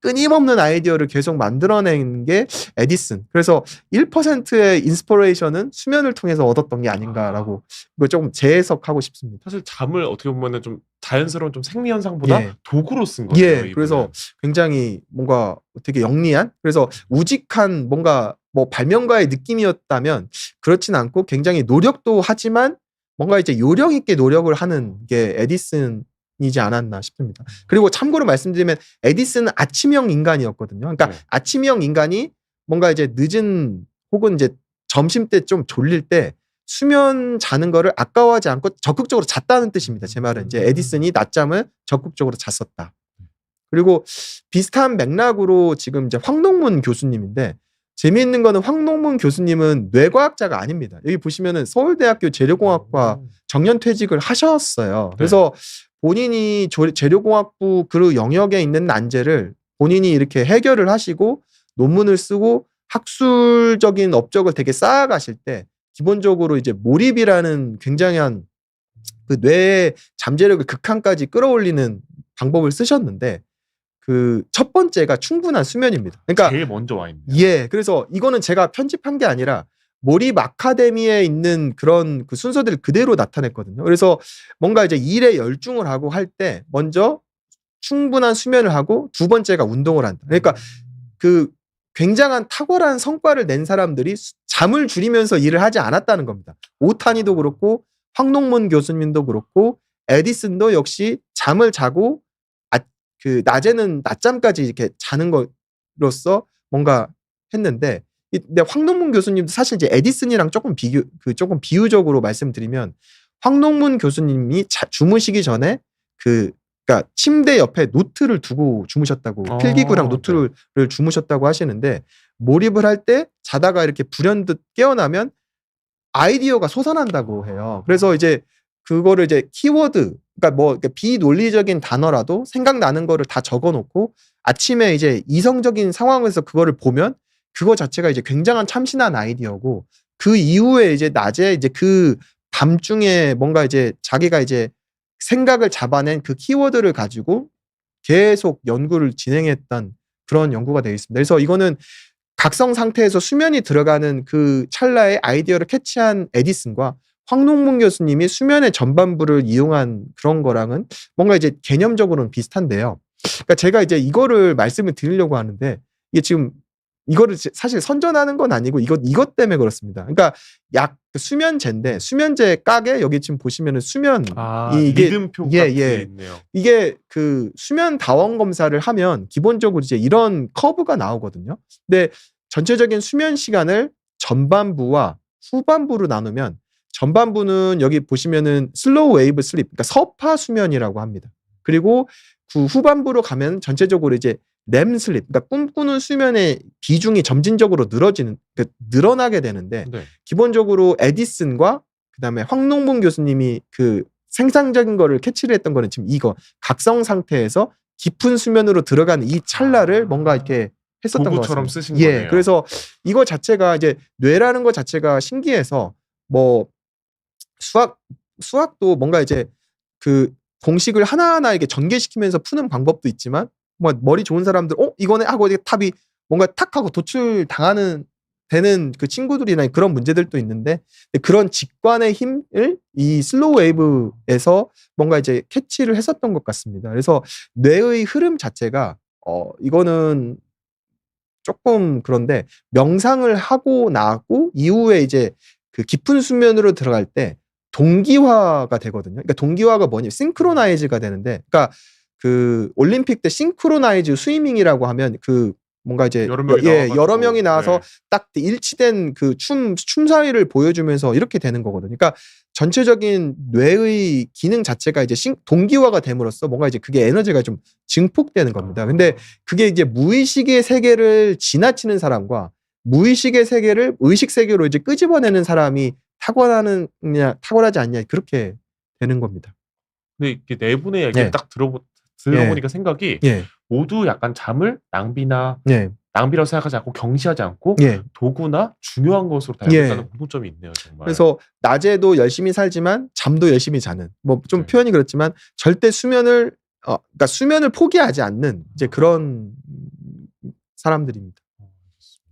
끊임없는 아이디어를 계속 만들어낸 게 에디슨. 그래서 1%의 인스피레이션은 수면을 통해서 얻었던 게 아닌가라고 이거 조금 재해석하고 싶습니다. 사실 잠을 어떻게 보면은 좀 자연스러운 좀 생리 현상보다 예. 도구로 쓴 거예요. 예, 이분은. 그래서 굉장히 뭔가 되게 영리한 그래서 우직한 뭔가 뭐 발명가의 느낌이었다면 그렇진 않고 굉장히 노력도 하지만 뭔가 이제 요령 있게 노력을 하는 게 에디슨이지 않았나 싶습니다. 그리고 참고로 말씀드리면 에디슨은 아침형 인간이었거든요. 그러니까 네. 아침형 인간이 뭔가 이제 늦은 혹은 이제 점심 때 좀 졸릴 때 수면 자는 거를 아까워하지 않고 적극적으로 잤다는 뜻입니다. 제 말은 이제 에디슨이 낮잠을 적극적으로 잤었다. 그리고 비슷한 맥락으로 지금 이제 황농문 교수님인데 재미있는 거는 황농문 교수님은 뇌과학자가 아닙니다. 여기 보시면은 서울대학교 재료공학과 정년퇴직을 하셨어요. 그래서 본인이 재료공학부 그 영역에 있는 난제를 본인이 이렇게 해결을 하시고 논문을 쓰고 학술적인 업적을 되게 쌓아가실 때 기본적으로 이제 몰입이라는 굉장한 그 뇌의 잠재력을 극한까지 끌어올리는 방법을 쓰셨는데 그 첫 번째가 충분한 수면입니다. 그러니까 제일 먼저 와 있네요. 예, 그래서 이거는 제가 편집한 게 아니라 몰입 아카데미에 있는 그런 그 순서들을 그대로 나타냈거든요. 그래서 뭔가 이제 일에 열중을 하고 할 때 먼저 충분한 수면을 하고 두 번째가 운동을 한다. 그러니까 그 굉장한 탁월한 성과를 낸 사람들이 잠을 줄이면서 일을 하지 않았다는 겁니다. 오타니도 그렇고 황농문 교수님도 그렇고 에디슨도 역시 잠을 자고 그 낮에는 낮잠까지 이렇게 자는 것으로서 뭔가 했는데 근데 황농문 교수님도 사실 이제 에디슨이랑 조금 조금 비유적으로 말씀드리면 황농문 교수님이 주무시기 전에 그러니까 침대 옆에 노트를 두고 주무셨다고 필기구랑 노트를 주무셨다고 하시는데 몰입을 할 때 자다가 이렇게 불현듯 깨어나면 아이디어가 솟아난다고 해요. 그래서 이제 그거를 이제 키워드 그러니까 뭐 비논리적인 단어라도 생각나는 거를 다 적어놓고 아침에 이제 이성적인 상황에서 그거를 보면 그거 자체가 이제 굉장한 참신한 아이디어고 그 이후에 이제 낮에 이제 그 밤중에 뭔가 이제 자기가 이제 생각을 잡아낸 그 키워드를 가지고 계속 연구를 진행했던 그런 연구가 되어 있습니다. 그래서 이거는 각성 상태에서 수면이 들어가는 그 찰나에 아이디어를 캐치한 에디슨과 황농문 교수님이 수면의 전반부를 이용한 그런 거랑은 뭔가 이제 개념적으로는 비슷한데요. 그러니까 제가 이제 이거를 말씀을 드리려고 하는데 이게 지금 이거를 사실 선전하는 건 아니고 이것 때문에 그렇습니다. 그러니까 수면제인데 수면제 깍에 여기 지금 보시면은 이게 리듬표가 있네요. 이게 그 수면 다원 검사를 하면 기본적으로 이제 이런 커브가 나오거든요. 근데 전체적인 수면 시간을 전반부와 후반부로 나누면 전반부는 여기 보시면은 슬로우 웨이브 슬립, 그러니까 서파 수면이라고 합니다. 그리고 그 후반부로 가면 전체적으로 이제 렘 슬립, 그러니까 꿈꾸는 수면의 비중이 점진적으로 늘어나게 되는데 기본적으로 에디슨과 그다음에 황농문 교수님이 그 생산적인 거를 캐치를 했던 거는 지금 이거 각성 상태에서 깊은 수면으로 들어가는 이 찰나를 뭔가 이렇게 했었던 것 도구처럼 같습니다. 쓰신 거네요. 그래서 이거 자체가 이제 뇌라는 것 자체가 신기해서 뭐 수학도 뭔가 이제 그 공식을 하나하나 이렇게 전개시키면서 푸는 방법도 있지만 뭐 머리 좋은 사람들 이거네 하고 이게 탑이 뭔가 탁 하고 도출 당하는 되는 그 친구들이나 그런 문제들도 있는데 그런 직관의 힘을 이 슬로우 웨이브에서 뭔가 이제 캐치를 했었던 것 같습니다. 그래서 뇌의 흐름 자체가 이거는 조금 그런데 명상을 하고 나고 이후에 이제 그 깊은 수면으로 들어갈 때 동기화가 되거든요. 그러니까 동기화가 뭐냐? 싱크로나이즈가 되는데, 그러니까 그 올림픽 때 싱크로나이즈 스위밍이라고 하면 그 뭔가 이제 여러 명이 예, 나와가지고, 여러 명이 나와서 네. 딱 일치된 그 춤사위를 보여주면서 이렇게 되는 거거든요. 그러니까 전체적인 뇌의 기능 자체가 이제 동기화가 됨으로써 뭔가 이제 그게 에너지가 좀 증폭되는 겁니다. 근데 그게 이제 무의식의 세계를 지나치는 사람과 무의식의 세계를 의식 세계로 이제 끄집어내는 사람이 탁월하지 않냐 그렇게 되는 겁니다. 근데 이렇게 네 분의 얘기를 예. 딱 들어보니까 생각이 예. 모두 약간 잠을 예. 낭비라고 생각하지 않고 경시하지 않고 예. 도구나 중요한 것으로 다 예. 여긴다는 공통점이 있네요, 정말. 그래서 낮에도 열심히 살지만 잠도 열심히 자는 뭐 좀 네. 표현이 그렇지만 절대 그러니까 수면을 포기하지 않는 이제 그런 사람들입니다.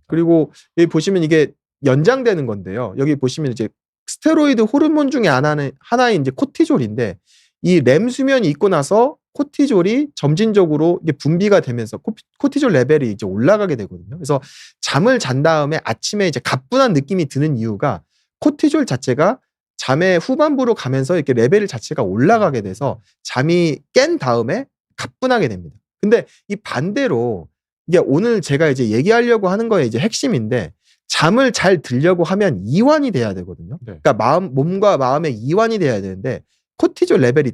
그리고 여기 보시면 이게 연장되는 건데요. 여기 보시면 이제 스테로이드 호르몬 중에 하나인 이제 코티졸인데 이 렘 수면이 있고 나서 코티졸이 점진적으로 이게 분비가 되면서 코티졸 레벨이 이제 올라가게 되거든요. 그래서 잠을 잔 다음에 아침에 이제 가뿐한 느낌이 드는 이유가 코티졸 자체가 잠의 후반부로 가면서 이렇게 레벨 자체가 올라가게 돼서 잠이 깬 다음에 가뿐하게 됩니다. 근데 이 반대로 이게 오늘 제가 이제 얘기하려고 하는 거에 이제 핵심인데 잠을 잘 들려고 하면 이완이 돼야 되거든요. 네. 그러니까 몸과 마음의 이완이 돼야 되는데 코티졸 레벨이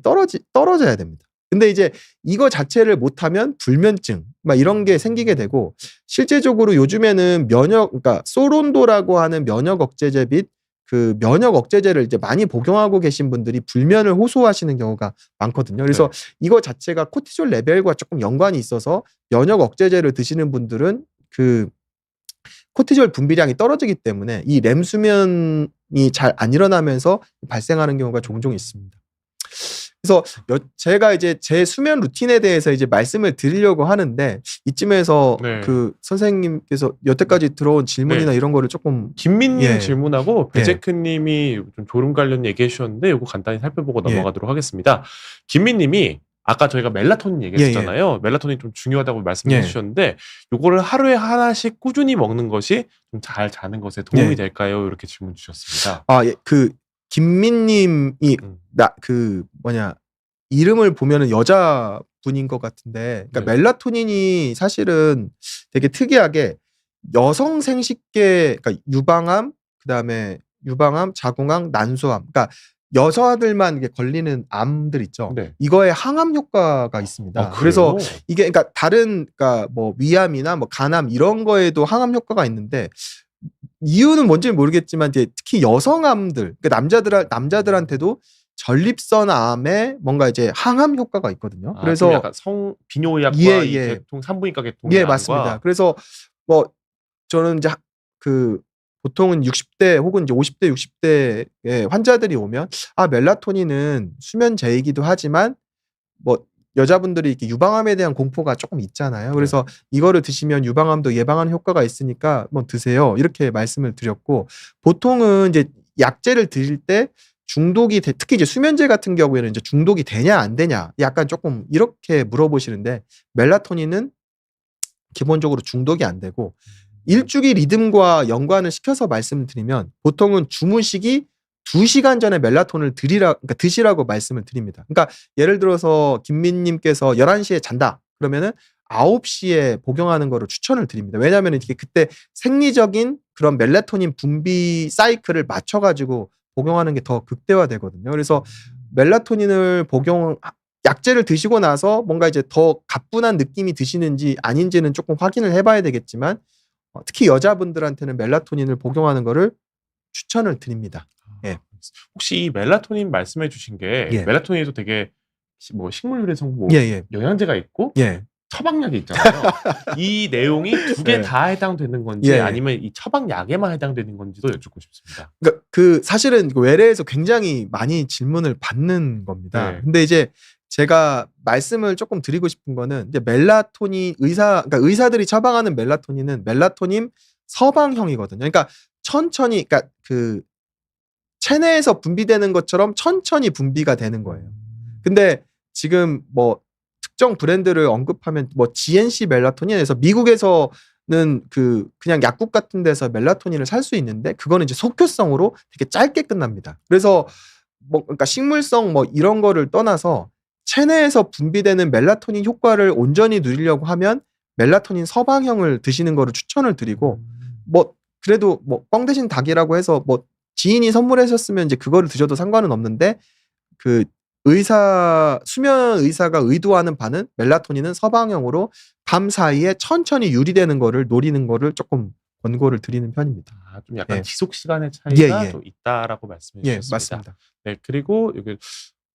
떨어져야 됩니다. 근데 이제 이거 자체를 못하면 불면증 막 이런 게 생기게 되고 실제적으로 요즘에는 그러니까 소론도라고 하는 면역 억제제 및 그 면역 억제제를 이제 많이 복용하고 계신 분들이 불면을 호소하시는 경우가 많거든요. 그래서 이거 자체가 코티졸 레벨과 조금 연관이 있어서 면역 억제제를 드시는 분들은 그 코티졸 분비량이 떨어지기 때문에 이 렘 수면이 잘 안 일어나면서 발생하는 경우가 종종 있습니다. 그래서 제가 이제 제 수면 루틴에 대해서 이제 말씀을 드리려고 하는데 이쯤에서 네. 그 선생님께서 여태까지 들어온 질문이나 네. 이런 거를 조금 김민님 예. 질문하고 예. 배제크님이 좀 졸음 관련 얘기해 주셨는데 이거 간단히 살펴보고 예. 넘어가도록 하겠습니다. 김민님이 아까 저희가 멜라토닌 얘기했잖아요. 멜라토닌 좀 중요하다고 말씀해 예. 주셨는데 요거를 하루에 하나씩 꾸준히 먹는 것이 좀 잘 자는 것에 도움이 예. 될까요? 이렇게 질문 주셨습니다. 예. 그 김민님이 이름을 보면은 여자분인 것 같은데, 그러니까 네. 멜라토닌이 사실은 되게 특이하게 여성 생식계, 그러니까 유방암, 그다음에 유방암, 자궁암, 난소암, 그러니까 여자들만 이게 걸리는 암들 있죠. 네. 이거에 항암 효과가 있습니다. 그래요? 그래서 이게 그러니까 그러니까 뭐 위암이나 뭐 간암 이런 거에도 항암 효과가 있는데 이유는 뭔지는 모르겠지만 이제 특히 여성암들, 그러니까 남자들한테도 전립선 암에 뭔가 이제 항암 효과가 있거든요. 그래서 그래서 약간 비뇨의학과 예, 이 예. 계통 산부인과 계통의 예, 암과 맞습니다. 그래서 뭐 저는 이제 그 보통은 60대 혹은 이제 50대, 60대의 환자들이 오면 멜라토닌은 수면제이기도 하지만 뭐 여자분들이 이렇게 유방암에 대한 공포가 조금 있잖아요. 그래서 이거를 드시면 유방암도 예방하는 효과가 있으니까 뭐 드세요. 이렇게 말씀을 드렸고 보통은 이제 약제를 드실 때 특히 이제 수면제 같은 경우에는 이제 중독이 되냐 안 되냐 약간 조금 이렇게 물어보시는데 멜라토닌은 기본적으로 중독이 안 되고 일주기 리듬과 연관을 시켜서 말씀드리면 보통은 주무시기 2시간 전에 멜라토닌을 드시라고 말씀을 드립니다. 그러니까 예를 들어서 김민님께서 11시에 잔다. 그러면은 9시에 복용하는 거를 추천을 드립니다. 왜냐하면 이게 그때 생리적인 그런 멜라토닌 분비 사이클을 맞춰가지고 복용하는 게 더 극대화되거든요. 그래서 멜라토닌을 약제를 드시고 나서 뭔가 이제 더 가뿐한 느낌이 드시는지 아닌지는 조금 확인을 해봐야 되겠지만 특히 여자분들한테는 멜라토닌을 복용하는 거를 추천을 드립니다. 예. 혹시 이 멜라토닌 말씀해 주신 게 예. 멜라토닌에도 되게 뭐 식물 유래 성분 예. 영양제가 있고 예. 처방약이 있잖아요. 이 내용이 두 개 예. 다 해당되는 건지 예. 아니면 이 처방약에만 해당되는 건지도 여쭙고 싶습니다. 그러니까 사실은 외래에서 굉장히 많이 질문을 받는 겁니다. 네. 근데 이제 제가 말씀을 조금 드리고 싶은 거는 이제 그러니까 의사들이 처방하는 멜라토닌은 멜라토닌 서방형이거든요. 그러니까 천천히, 그러니까 그 체내에서 분비되는 것처럼 천천히 분비가 되는 거예요. 근데 지금 뭐 특정 브랜드를 언급하면 뭐 GNC 멜라토닌에서 미국에서는 그냥 약국 같은 데서 멜라토닌을 살 수 있는데 그거는 이제 속효성으로 되게 짧게 끝납니다. 그래서 뭐 그러니까 식물성 뭐 이런 거를 떠나서 체내에서 분비되는 멜라토닌 효과를 온전히 누리려고 하면 멜라토닌 서방형을 드시는 거를 추천을 드리고 뭐 그래도 뭐 뻥 대신 닭이라고 해서 뭐 지인이 선물하셨으면 이제 그거를 드셔도 상관은 없는데 그 수면 의사가 의도하는 바는 멜라토닌은 서방형으로 밤 사이에 천천히 유리되는 거를 노리는 거를 조금 권고를 드리는 편입니다. 좀 약간 예. 지속 시간의 차이가 예. 좀 있다라고 말씀해 예, 주셨습니다. 맞습니다. 네, 그리고 여기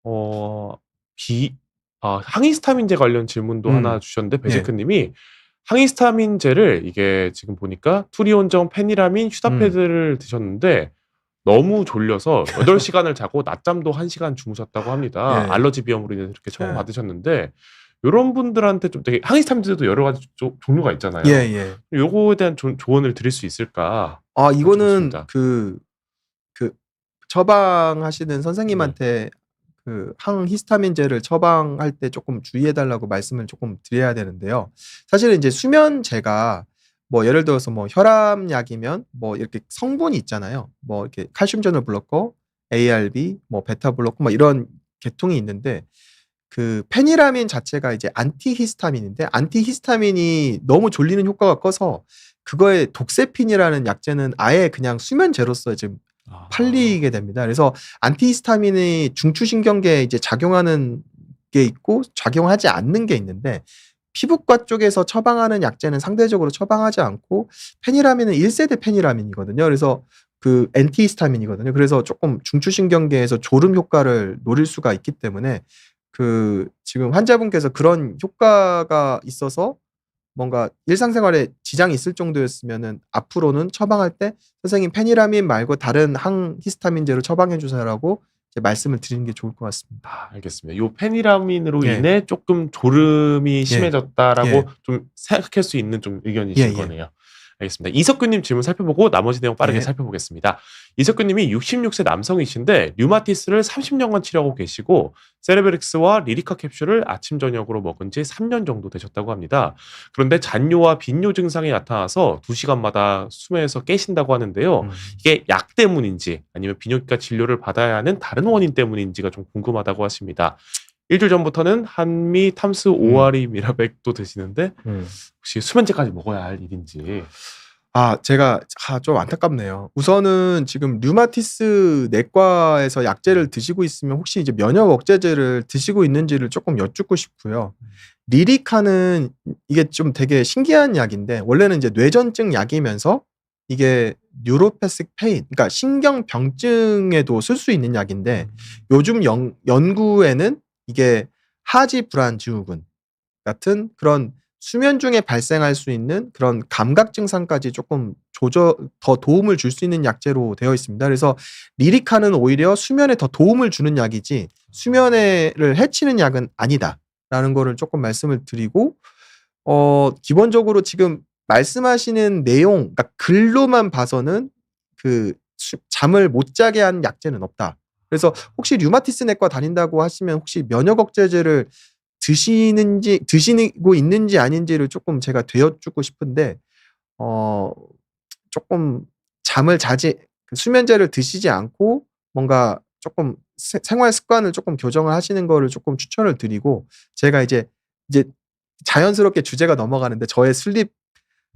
어, 항히스타민제 관련 질문도 하나 주셨는데 베제크님이 항히스타민제를 이게 지금 보니까 투리온정, 페니라민, 휴다패드를 드셨는데 너무 졸려서 8시간을 자고 낮잠도 1시간 주무셨다고 합니다. 예. 알러지 비염으로 인해서 이렇게 처방 예. 받으셨는데 요런 분들한테 좀 되게 항히스타민제도 여러 가지 종류가 있잖아요. 예. 요거에 대한 조언을 드릴 수 있을까? 이거는 여쭙습니다. 그 처방하시는 선생님한테 그 항히스타민제를 처방할 때 조금 주의해 달라고 말씀을 조금 드려야 되는데요. 사실은 이제 수면제가 뭐 예를 들어서 뭐 혈압약이면 뭐 이렇게 성분이 있잖아요. 뭐 이렇게 칼슘 저널 블로커, ARB, 뭐 베타 블로커 뭐 이런 계통이 있는데 그 페니라민 자체가 이제 안티히스타민인데 안티히스타민이 너무 졸리는 효과가 커서 그거에 독세핀이라는 약제는 아예 그냥 수면제로서 지금 팔리게 됩니다. 그래서 안티히스타민이 중추신경계에 이제 작용하는 게 있고 작용하지 않는 게 있는데 피부과 쪽에서 처방하는 약제는 상대적으로 처방하지 않고 페니라민은 1세대 페니라민이거든요. 그래서 그 엔티히스타민이거든요. 그래서 조금 중추신경계에서 졸음 효과를 노릴 수가 있기 때문에 지금 환자분께서 그런 효과가 있어서 뭔가 일상생활에 지장이 있을 정도였으면은 앞으로는 처방할 때 선생님 페니라민 말고 다른 항히스타민제로 처방해 주세요라고 이제 말씀을 드리는 게 좋을 것 같습니다. 알겠습니다. 요 페니라민으로 예. 인해 조금 졸음이 심해졌다라고 예. 좀 생각할 수 있는 좀 의견이신 예. 거네요. 알겠습니다. 이석규님 질문 살펴보고 나머지 내용 빠르게 예. 살펴보겠습니다. 이석규님이 66세 남성이신데 류마티스를 30년간 치료하고 계시고 세레브릭스와 리리카 캡슐을 아침 저녁으로 먹은 지 3년 정도 되셨다고 합니다. 그런데 잔뇨와 빈뇨 증상이 나타나서 2시간마다 수면에서 깨신다고 하는데요. 이게 약 때문인지 아니면 비뇨기과 진료를 받아야 하는 다른 원인 때문인지가 좀 궁금하다고 하십니다. 일주일 전부터는 한미 탐스 오아리 미라백도 드시는데 혹시 수면제까지 먹어야 할 일인지. 제가 좀 안타깝네요. 우선은 지금 류마티스 내과에서 약제를 드시고 있으면 혹시 이제 면역 억제제를 드시고 있는지를 조금 여쭙고 싶고요. 리리카는 이게 좀 되게 신기한 약인데 원래는 이제 뇌전증 약이면서 이게 뉴로패식 페인, 그러니까 신경병증에도 쓸 수 있는 약인데 요즘 연구에는 이게 하지 불안 증후군 같은 그런 수면 중에 발생할 수 있는 그런 감각 증상까지 조금 더 도움을 줄 수 있는 약제로 되어 있습니다. 그래서 리리카는 오히려 수면에 더 도움을 주는 약이지 수면을 해치는 약은 아니다라는 거를 조금 말씀을 드리고 기본적으로 지금 말씀하시는 내용, 그러니까 글로만 봐서는 잠을 못 자게 하는 약제는 없다. 그래서 혹시 류마티스 내과 다닌다고 하시면 혹시 면역 억제제를 드시고 있는지 아닌지를 조금 제가 되어주고 싶은데 조금 수면제를 드시지 않고 뭔가 조금 생활 습관을 조금 교정을 하시는 거를 조금 추천을 드리고 제가 이제 자연스럽게 주제가 넘어가는데 저의 슬립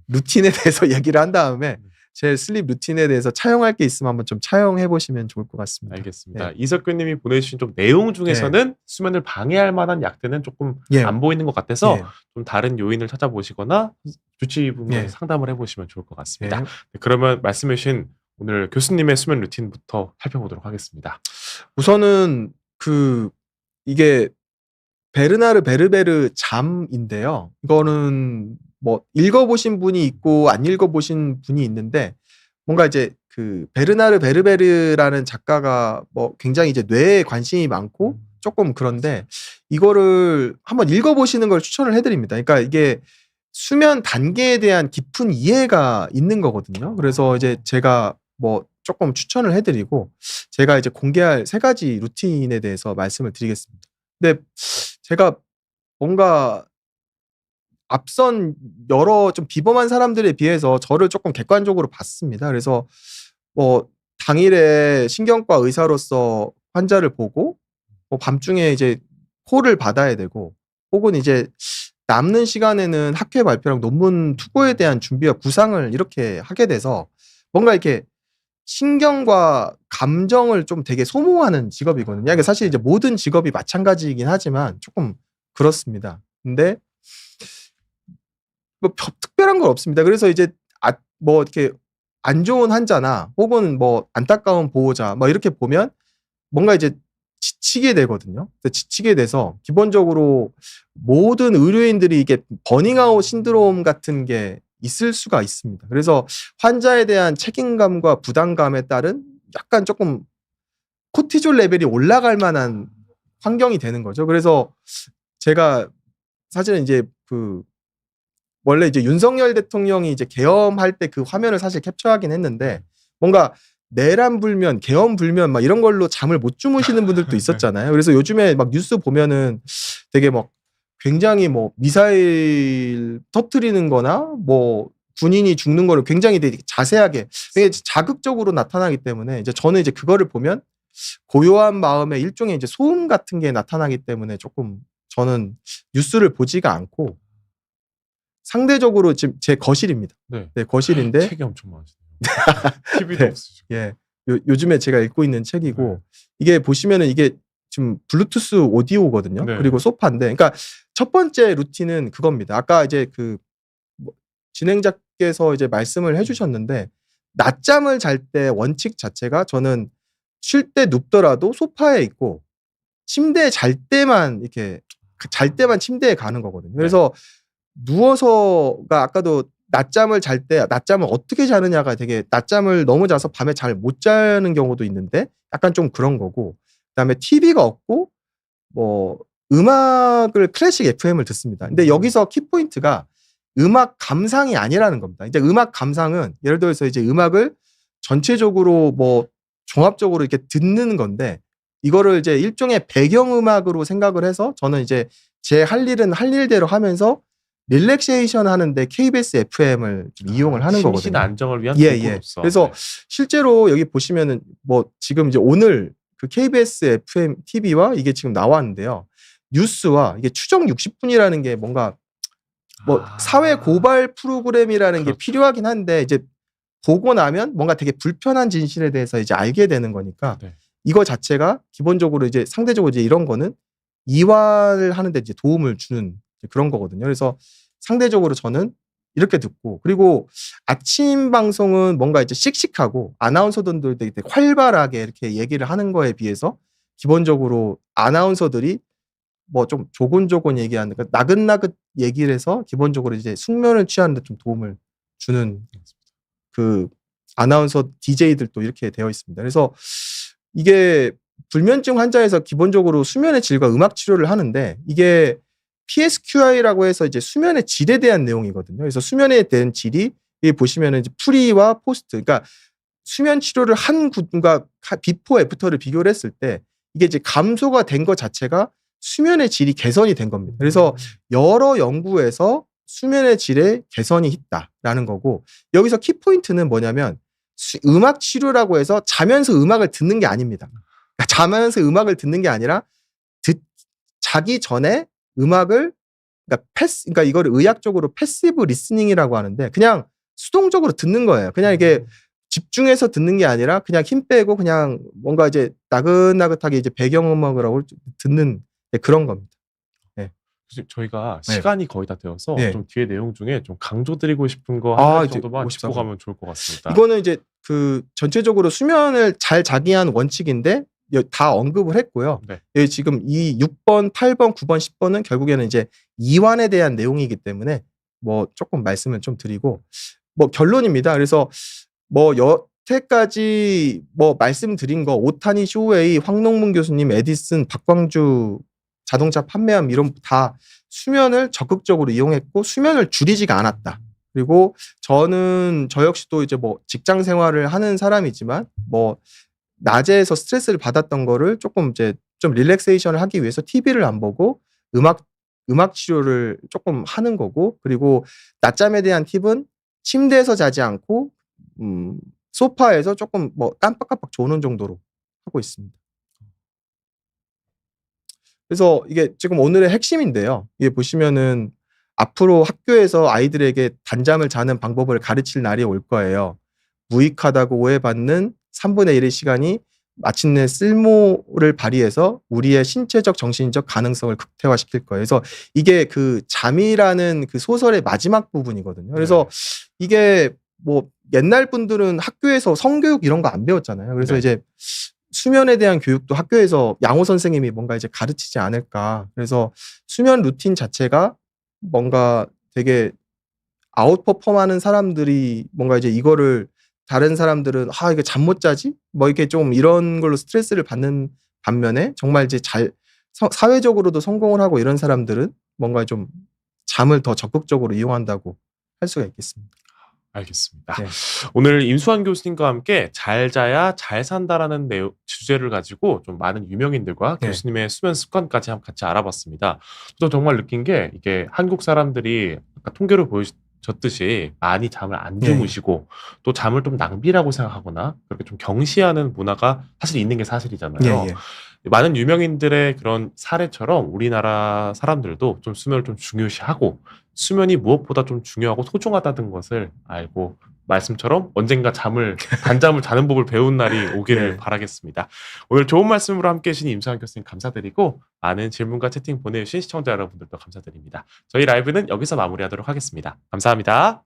루틴에 대해서 얘기를 한 다음에 제 슬립 루틴에 대해서 차용할 게 있으면 한번 좀 차용해 보시면 좋을 것 같습니다. 알겠습니다. 이석규님이 보내주신 좀 내용 중에서는 수면을 방해할 만한 약들은 조금 안 보이는 것 같아서 좀 다른 요인을 찾아보시거나 주치의분과 상담을 해보시면 좋을 것 같습니다. 네, 그러면 말씀해주신 오늘 교수님의 수면 루틴부터 살펴보도록 하겠습니다. 우선은 이게 베르나르 베르베르 잠인데요. 이거는 뭐 읽어보신 분이 있고 안 읽어보신 분이 있는데 뭔가 이제 베르나르 베르베르라는 작가가 뭐 굉장히 이제 뇌에 관심이 많고 조금 그런데 이거를 한번 읽어보시는 걸 추천을 해드립니다. 그러니까 이게 수면 단계에 대한 깊은 이해가 있는 거거든요. 그래서 이제 제가 뭐 조금 추천을 해드리고 제가 이제 공개할 3가지 루틴에 대해서 말씀을 드리겠습니다. 근데 제가 뭔가 앞선 여러 좀 비범한 사람들에 비해서 저를 조금 객관적으로 봤습니다. 그래서 뭐 당일에 신경과 의사로서 환자를 보고 뭐 밤중에 이제 콜을 받아야 되고 혹은 이제 남는 시간에는 학회 발표랑 논문 투고에 대한 준비와 구상을 이렇게 하게 돼서 뭔가 이렇게 신경과 감정을 좀 되게 소모하는 직업이거든요. 이게 사실 이제 모든 직업이 마찬가지이긴 하지만 조금 그렇습니다. 근데 뭐 특별한 건 없습니다. 그래서 이제 뭐 이렇게 안 좋은 환자나 혹은 뭐 안타까운 보호자 뭐 이렇게 보면 뭔가 이제 지치게 되거든요. 지치게 돼서 기본적으로 모든 의료인들이 이게 버닝아웃 신드롬 같은 게 있을 수가 있습니다. 그래서 환자에 대한 책임감과 부담감에 따른 약간 조금 코티졸 레벨이 올라갈 만한 환경이 되는 거죠. 그래서 제가 사실은 이제 원래 이제 윤석열 대통령이 이제 계엄할 때 그 화면을 사실 캡처하긴 했는데 뭔가 내란 불면, 계엄 불면 막 이런 걸로 잠을 못 주무시는 분들도 있었잖아요. 그래서 요즘에 막 뉴스 보면은 되게 막 굉장히 뭐 미사일 터트리는 거나 뭐 군인이 죽는 거를 굉장히 되게 자세하게 되게 자극적으로 나타나기 때문에 이제 저는 이제 그거를 보면 고요한 마음에 일종의 이제 소음 같은 게 나타나기 때문에 조금 저는 뉴스를 보지가 않고 상대적으로 지금 제 거실입니다. 네. 네, 거실인데 책이 엄청 많으시네요. TV도 네. 없으시고. 예. 요즘에 제가 읽고 있는 책이고 네. 이게 보시면은 이게 지금 블루투스 오디오거든요. 네. 그리고 소파인데 그러니까 첫 번째 루틴은 그겁니다. 아까 이제 뭐 진행자께서 이제 말씀을 해 주셨는데 낮잠을 잘 때 원칙 자체가 저는 쉴 때 눕더라도 소파에 있고 침대에 잘 때만 이렇게 잘 때만 침대에 가는 거거든요. 그래서 누워서가 아까도 낮잠을 잘 때 낮잠을 어떻게 자느냐가 되게 낮잠을 너무 자서 밤에 잘 못 자는 경우도 있는데 약간 좀 그런 거고 그다음에 TV가 없고 뭐 음악을 클래식 FM을 듣습니다. 근데 여기서 키포인트가 음악 감상이 아니라는 겁니다. 이제 음악 감상은 예를 들어서 이제 음악을 전체적으로 뭐 종합적으로 이렇게 듣는 건데 이거를 이제 일종의 배경음악으로 생각을 해서 저는 이제 제 할 일은 할 일대로 하면서 릴렉세이션 하는데 KBS FM을 좀 이용을 하는 거거든요. 심신 안정을 위한 예. 도구로서. 그래서 네. 실제로 여기 보시면은 뭐 지금 이제 오늘 그 KBS FM TV와 이게 지금 나왔는데요. 뉴스와 이게 추정 60분이라는 게 뭔가 뭐 사회 고발 프로그램이라는 게 그렇죠. 필요하긴 한데 이제 보고 나면 뭔가 되게 불편한 진실에 대해서 이제 알게 되는 거니까 네. 이거 자체가 기본적으로 이제 상대적으로 이제 이런 거는 이완을 하는데 이제 도움을 주는 그런 거거든요. 그래서 상대적으로 저는 이렇게 듣고 그리고 아침 방송은 뭔가 이제 씩씩하고 아나운서들도 되게 활발하게 이렇게 얘기를 하는 거에 비해서 기본적으로 아나운서들이 뭐 좀 조곤조곤 얘기하는 그러니까 나긋나긋 얘기를 해서 기본적으로 이제 숙면을 취하는 데 좀 도움을 주는 그 아나운서 DJ들도 이렇게 되어 있습니다. 그래서 이게 불면증 환자에서 기본적으로 수면의 질과 음악 치료를 하는데 이게 PSQI라고 해서 이제 수면의 질에 대한 내용이거든요. 그래서 수면에 대한 질이 여기 보시면은 이제 프리와 포스트 그러니까 수면 치료를 한 그러니까 비포 애프터를 비교를 했을 때 이게 이제 감소가 된 것 자체가 수면의 질이 개선이 된 겁니다. 그래서 여러 연구에서 수면의 질에 개선이 있다라는 거고 여기서 키포인트는 뭐냐면 음악 치료라고 해서 자면서 음악을 듣는 게 아닙니다. 그러니까 자면서 음악을 듣는 게 아니라 자기 전에 음악을 그러니까 이거를 의학적으로 패시브 리스닝이라고 하는데 그냥 수동적으로 듣는 거예요. 그냥 이게 집중해서 듣는 게 아니라 그냥 힘 빼고 그냥 뭔가 이제 나긋나긋하게 이제 배경음악을 하고 듣는 그런 겁니다. 교수님 저희가 네. 시간이 거의 다 되어서 네. 좀 뒤에 내용 중에 좀 강조드리고 싶은 거 한 가지 이제 정도만 54 짚고 분. 가면 좋을 것 같습니다. 이거는 이제 전체적으로 수면을 잘 자기 위한 원칙인데 다 언급을 했고요. 네. 여기 지금 이 6번, 8번, 9번, 10번은 결국에는 이제 이완에 대한 내용이기 때문에 뭐 조금 말씀을 좀 드리고 뭐 결론입니다. 그래서 뭐 여태까지 뭐 말씀드린 거 오타니 쇼웨이 황농문 교수님 에디슨 박광주 자동차 판매함 이런 다 수면을 적극적으로 이용했고 수면을 줄이지가 않았다. 그리고 저 역시도 이제 뭐 직장 생활을 하는 사람이지만 뭐 낮에서 스트레스를 받았던 거를 조금 이제 좀 릴렉세이션을 하기 위해서 TV를 안 보고 음악 치료를 조금 하는 거고, 그리고 낮잠에 대한 팁은 침대에서 자지 않고 소파에서 조금 뭐 깜빡깜빡 조는 정도로 하고 있습니다. 그래서 이게 지금 오늘의 핵심인데요. 이게 보시면은 앞으로 학교에서 아이들에게 단잠을 자는 방법을 가르칠 날이 올 거예요. 무익하다고 오해받는 3분의 1의 시간이 마침내 쓸모를 발휘해서 우리의 신체적, 정신적 가능성을 극대화시킬 거예요. 그래서 이게 그 잠이라는 그 소설의 마지막 부분이거든요. 그래서 이게 뭐 옛날 분들은 학교에서 성교육 이런 거 안 배웠잖아요. 그래서 네. 이제 수면에 대한 교육도 학교에서 양호 선생님이 뭔가 이제 가르치지 않을까. 그래서 수면 루틴 자체가 뭔가 되게 아웃퍼폼하는 사람들이 뭔가 이제 이거를 다른 사람들은 이게 잠 못 자지? 뭐 이렇게 좀 이런 걸로 스트레스를 받는 반면에 정말 이제 사회적으로도 성공을 하고 이런 사람들은 뭔가 좀 잠을 더 적극적으로 이용한다고 할 수가 있겠습니다. 알겠습니다. 네. 오늘 임수환 교수님과 함께 잘 자야 잘 산다라는 주제를 가지고 좀 많은 유명인들과 네. 교수님의 수면 습관까지 한번 같이 알아봤습니다. 저도 정말 느낀 게 이게 한국 사람들이 아까 통계로 보여줬듯이 많이 잠을 안 네. 주무시고 또 잠을 좀 낭비라고 생각하거나 그렇게 좀 경시하는 문화가 사실 있는 게 사실이잖아요. 예. 많은 유명인들의 그런 사례처럼 우리나라 사람들도 좀 수면을 좀 중요시하고 수면이 무엇보다 좀 중요하고 소중하다는 것을 알고 말씀처럼 언젠가 단잠을 자는 법을 배운 날이 오기를 네. 바라겠습니다. 오늘 좋은 말씀으로 함께 해주신 임수환 교수님 감사드리고 많은 질문과 채팅 보내주신 시청자 여러분들도 감사드립니다. 저희 라이브는 여기서 마무리하도록 하겠습니다. 감사합니다.